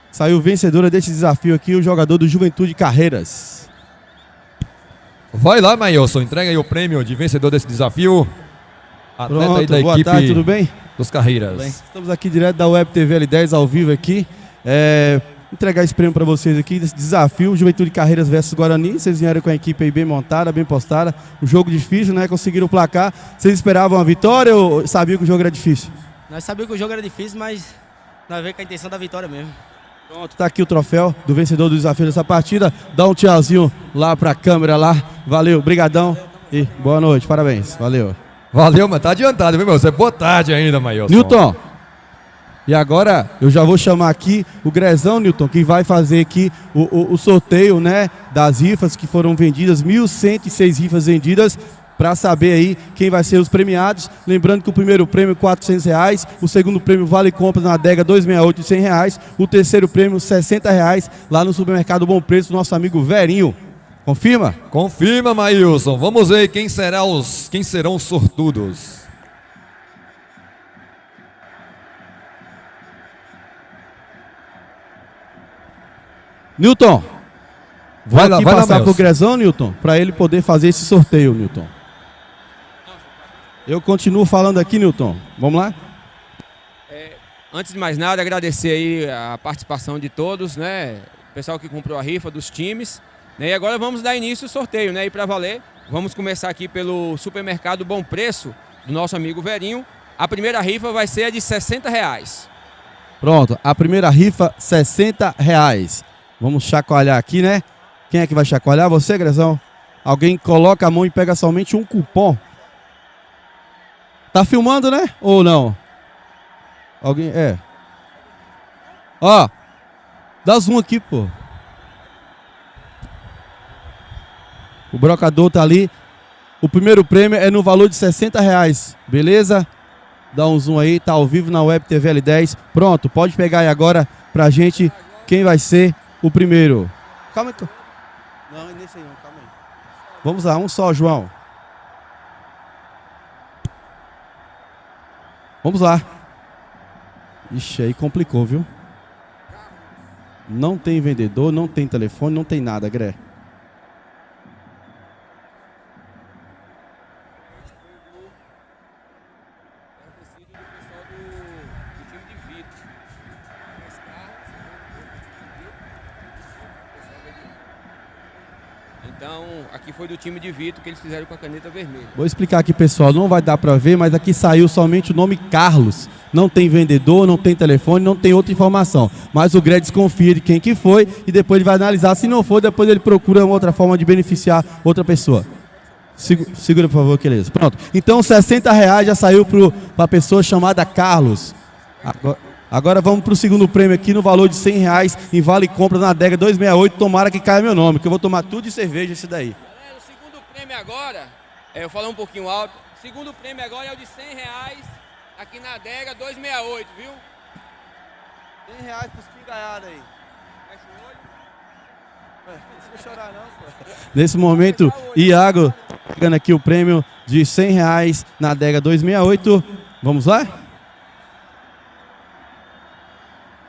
Saiu vencedora desse desafio aqui, o jogador do Juventude Carreiras. Vai lá, Maílson, entrega aí o prêmio de vencedor desse desafio. Atleta Pronto, aí da boa equipe tarde, tudo bem? dos Carreiras. Bem, estamos aqui direto da Web TV L10 ao vivo aqui. Entregar esse prêmio para vocês aqui, desse desafio, Juventude Carreiras versus Guarani. Vocês vieram com a equipe aí bem montada, bem postada. Um jogo difícil, né? Conseguiram o placar. Vocês esperavam a vitória ou sabiam que o jogo era difícil? Nós sabíamos que o jogo era difícil, mas nós veio com a intenção da vitória mesmo. Pronto, tá aqui o troféu do vencedor do desafio dessa partida. Dá um tchauzinho lá pra câmera lá. Valeu, brigadão e boa noite, parabéns, valeu. Valeu, mas tá adiantado, viu, meu? Você é boa tarde ainda, Maílson. Newton, e agora eu já vou chamar aqui o Grezão, Newton, que vai fazer aqui o sorteio, né, das rifas que foram vendidas, 1.106 rifas vendidas, para saber aí quem vai ser os premiados. Lembrando que o primeiro prêmio é R$400, o segundo prêmio vale compra na adega 268 de R$100, o terceiro prêmio R$60 lá no supermercado Bom Preço, nosso amigo Verinho. Confirma? Confirma, Maílson. Vamos ver quem serão os sortudos. Newton, Vai lá, aqui vai lá, passar pro Maílson. Grezão, Newton, para ele poder fazer esse sorteio, Newton. Eu continuo falando aqui, Newton. Vamos lá? Antes de mais nada, agradecer aí a participação de todos, né? O pessoal que comprou a rifa dos times. Né? E agora vamos dar início ao sorteio, né? E para valer, vamos começar aqui pelo supermercado Bom Preço, do nosso amigo Verinho. A primeira rifa vai ser a de R$60. Pronto, a primeira rifa, R$60. Vamos chacoalhar aqui, né? Quem é que vai chacoalhar? Você, Grezão? Alguém coloca a mão e pega somente um cupom. Tá filmando, né? Ou não? Alguém? É. Ó, dá zoom aqui, pô. O brocador tá ali. O primeiro prêmio é no valor de R$60, beleza? Dá um zoom aí, tá ao vivo na Web TV L10. Pronto, pode pegar aí agora pra gente quem vai ser o primeiro. Calma aí. Não, é nesse aí não, calma aí. Vamos lá, um só, João. Vamos lá. Ixi, aí complicou, viu? Não tem vendedor, não tem telefone, não tem nada, Gré. Então, aqui foi do time de Vitor que eles fizeram com a caneta vermelha. Vou explicar aqui, pessoal, não vai dar pra ver, mas aqui saiu somente o nome Carlos. Não tem vendedor, não tem telefone, não tem outra informação. Mas o Gré desconfia de quem que foi e depois ele vai analisar. Se não for, depois ele procura uma outra forma de beneficiar outra pessoa. Segura, por favor, beleza. Pronto. Então, R$60 já saiu para a pessoa chamada Carlos. Agora vamos para o segundo prêmio aqui no valor de R$100 em vale compra na adega 268. Tomara que caia meu nome, que eu vou tomar tudo de cerveja esse daí. Galera, o segundo prêmio agora, eu vou falar um pouquinho alto. O segundo prêmio agora é o de R$100 aqui na adega 268, viu? R$100 para os pingalhados aí. Fecha o olho. Não precisa chorar não, pô. Nesse momento, Iago pegando aqui o prêmio de R$100 na adega 268. Vamos lá?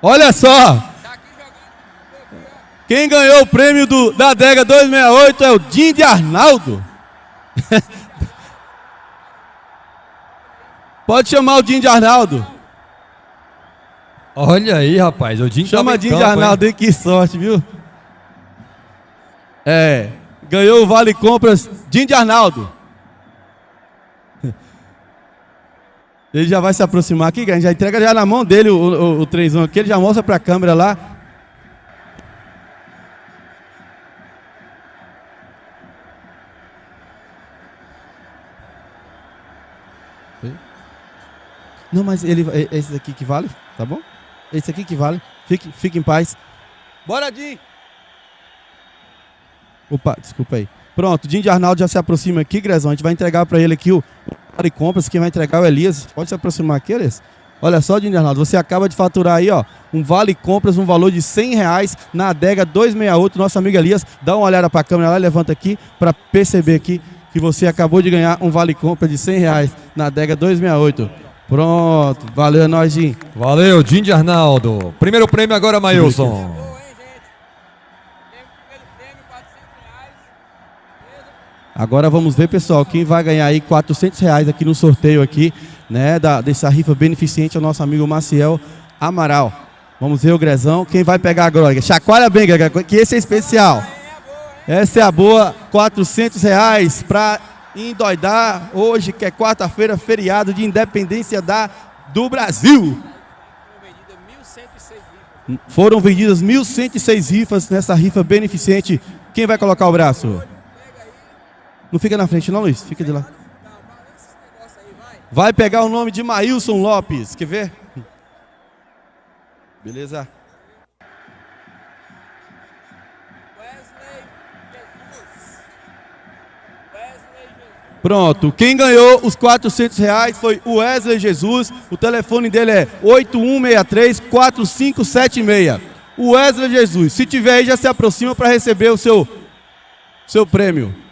Olha só! Tá aqui jogando. Quem ganhou o prêmio da adega 268 é o Dinho de Arnaldo. Pode chamar o Dinho de Arnaldo. Olha aí, rapaz. O Dinho Chama tava em Dinho de campo, Arnaldo, hein? Que sorte, viu? Ganhou o Vale Compras Dinho de Arnaldo. Ele já vai se aproximar aqui, a gente já entrega já na mão dele o 3-1 aqui, ele já mostra pra câmera lá. Não, mas ele é esse aqui que vale, tá bom? Esse aqui que vale. Fique em paz. Bora, Dinho! Opa, desculpa aí. Pronto, o Dinho de Arnaldo já se aproxima aqui, Grezão. A gente vai entregar para ele aqui o Vale Compras. Quem vai entregar é o Elias. Pode se aproximar aqui, Elias. Olha só, Dinho de Arnaldo, você acaba de faturar aí, ó, um Vale Compras, um valor de R$100 na adega 268. Nosso amigo Elias, dá uma olhada para a câmera lá, levanta aqui para perceber aqui que você acabou de ganhar um Vale Compras de R$100 na adega 268. Pronto, valeu, nós, Dinho. Valeu, Dinho de Arnaldo. Primeiro prêmio agora, Mailson. Agora vamos ver, pessoal, quem vai ganhar aí R$400 aqui no sorteio aqui, né, dessa rifa beneficente é o nosso amigo Maciel Amaral. Vamos ver o Grezão, quem vai pegar agora? Chacoalha bem, que esse é especial. Essa é a boa, R$400 para endoidar hoje, que é quarta-feira, feriado de independência do Brasil. Foram vendidas 1.106 rifas nessa rifa beneficente. Quem vai colocar o braço? Não fica na frente não, Luiz. Fica de lá. Vai pegar o nome de Maílson Lopes. Quer ver? Beleza. Pronto. Quem ganhou os R$400 foi o Wesley Jesus. O telefone dele é 8163-4576. O Wesley Jesus. Se tiver aí, já se aproxima para receber o seu prêmio.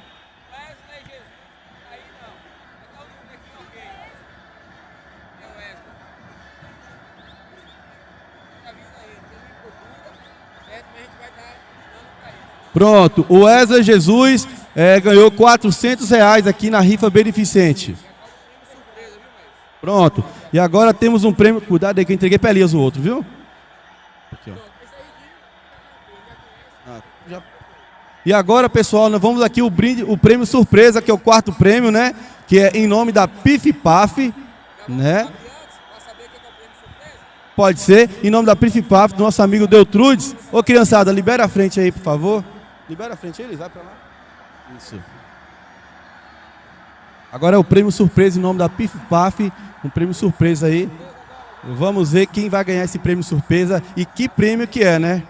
Pronto, o Wesley Jesus ganhou R$400 aqui na rifa beneficente. Pronto, e agora temos um prêmio. Cuidado aí que eu entreguei para Elias o outro, viu? Aqui, ó. E agora, pessoal, nós vamos aqui o prêmio surpresa, que é o quarto prêmio, né? Que é em nome da Pif Paf, né? Pode ser, em nome da Pif Paf, do nosso amigo Deltrudes. Ô, criançada, libera a frente aí, por favor. Libera a frente aí, eles vai pra lá. Isso. Agora é o prêmio surpresa em nome da Pif Paf. Um prêmio surpresa aí. Vamos ver quem vai ganhar esse prêmio surpresa e que prêmio que é, né?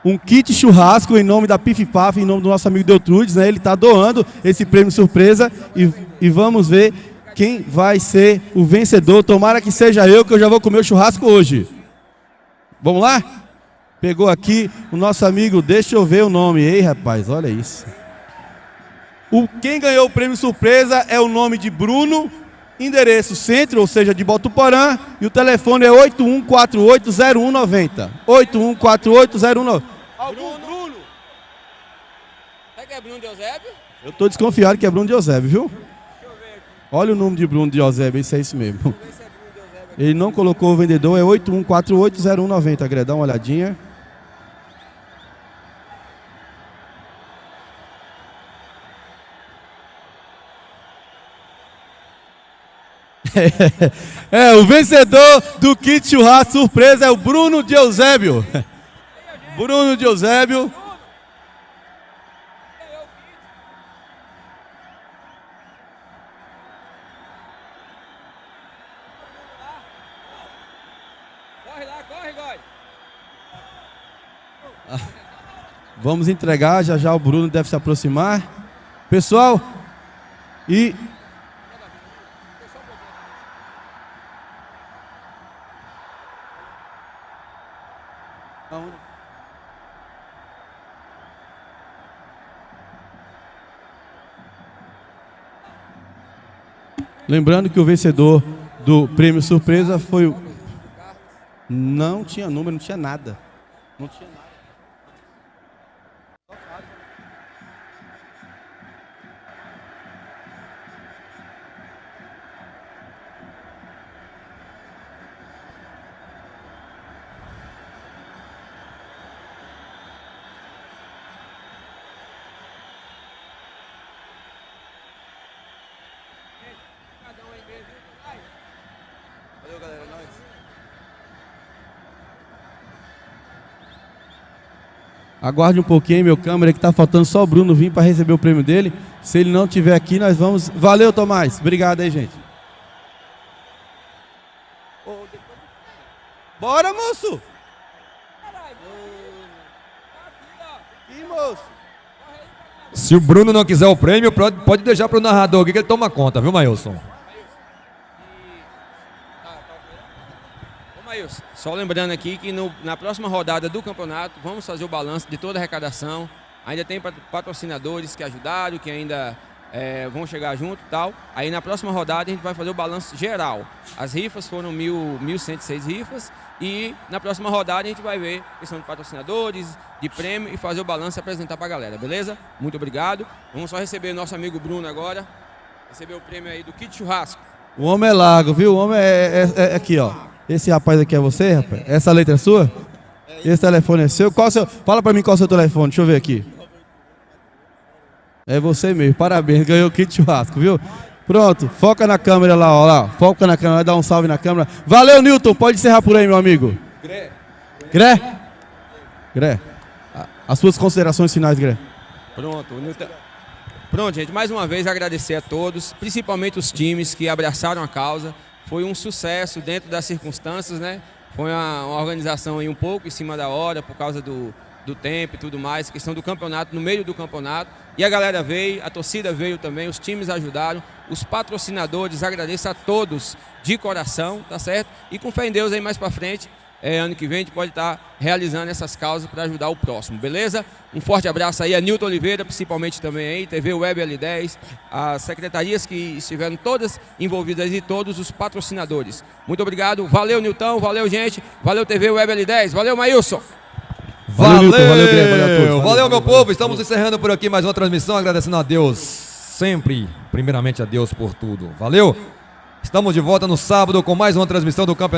Um kit churrasco em nome da Pif Paf, em nome do nosso amigo Deltrudes, né? Ele está doando esse prêmio surpresa e vamos ver quem vai ser o vencedor. Tomara que seja eu, que eu já vou comer o churrasco hoje. Vamos lá? Pegou aqui o nosso amigo, deixa eu ver o nome. Ei, rapaz, olha isso. Quem ganhou o prêmio surpresa é o nome de Bruno, endereço centro, ou seja, de Botuporã, e o telefone é 81480190. 81480190. Bruno. Será que é Bruno de Eusébio? Eu tô desconfiado que é Bruno de Eusébio, viu? Olha o número de Bruno de Eusébio, isso é isso mesmo. Ele não colocou o vendedor, é 81480190, Gré, dá uma olhadinha. O vencedor do kit churrasco surpresa é o Bruno de Eusébio. Bruno de Eusébio. Vamos entregar, já já o Bruno deve se aproximar. Pessoal, e... Lembrando que o vencedor do prêmio surpresa foi o... Não tinha número, não tinha nada. Não tinha nada. Valeu, galera. É nóis. Aguarde um pouquinho, meu câmera, que tá faltando só o Bruno vir para receber o prêmio dele. Se ele não estiver aqui, nós vamos... Valeu, Tomás. Obrigado aí, gente. Bora, moço! Ih, moço! Se o Bruno não quiser o prêmio, pode deixar pro narrador aqui que ele toma conta, viu, Maílson? Ô, Maílson, só lembrando aqui que na próxima rodada do campeonato vamos fazer o balanço de toda a arrecadação. Ainda tem patrocinadores que ajudaram, que ainda vão chegar junto e tal. Aí na próxima rodada a gente vai fazer o balanço geral. As rifas foram 1.106 rifas e na próxima rodada a gente vai ver questão de patrocinadores, de prêmio e fazer o balanço e apresentar pra galera, beleza? Muito obrigado. Vamos só receber nosso amigo Bruno agora. Receber o prêmio aí do Kit Churrasco. O homem é largo, viu? O homem é aqui, ó. Esse rapaz aqui é você, rapaz? Essa letra é sua? Esse telefone é seu? Qual é o seu? Fala pra mim qual é o seu telefone, deixa eu ver aqui. É você mesmo, parabéns, ganhou o kit churrasco, viu? Pronto, foca na câmera lá, ó lá. Foca na câmera, dá um salve na câmera. Valeu, Newton, pode encerrar por aí, meu amigo. Gré? As suas considerações finais, Gré. Pronto, Newton. Pronto, gente, mais uma vez agradecer a todos, principalmente os times que abraçaram a causa. Foi um sucesso dentro das circunstâncias, né? Foi uma organização aí um pouco em cima da hora, por causa do tempo e tudo mais, questão do campeonato, no meio do campeonato. E a galera veio, a torcida veio também, os times ajudaram, os patrocinadores, agradeço a todos de coração, tá certo? E com fé em Deus aí mais pra frente, ano que vem a gente pode estar realizando essas causas para ajudar o próximo, beleza? Um forte abraço aí a Nilton Oliveira, principalmente também aí, TV Web L10, as secretarias que estiveram todas envolvidas e todos os patrocinadores. Muito obrigado, valeu Nilton, valeu gente, valeu TV Web L10, valeu Maílson. Valeu, Nilton, valeu, Greg, valeu a todos. Valeu, meu povo. Estamos encerrando por aqui mais uma transmissão, agradecendo a Deus, sempre, primeiramente a Deus por tudo. Valeu. Estamos de volta no sábado com mais uma transmissão do campeonato.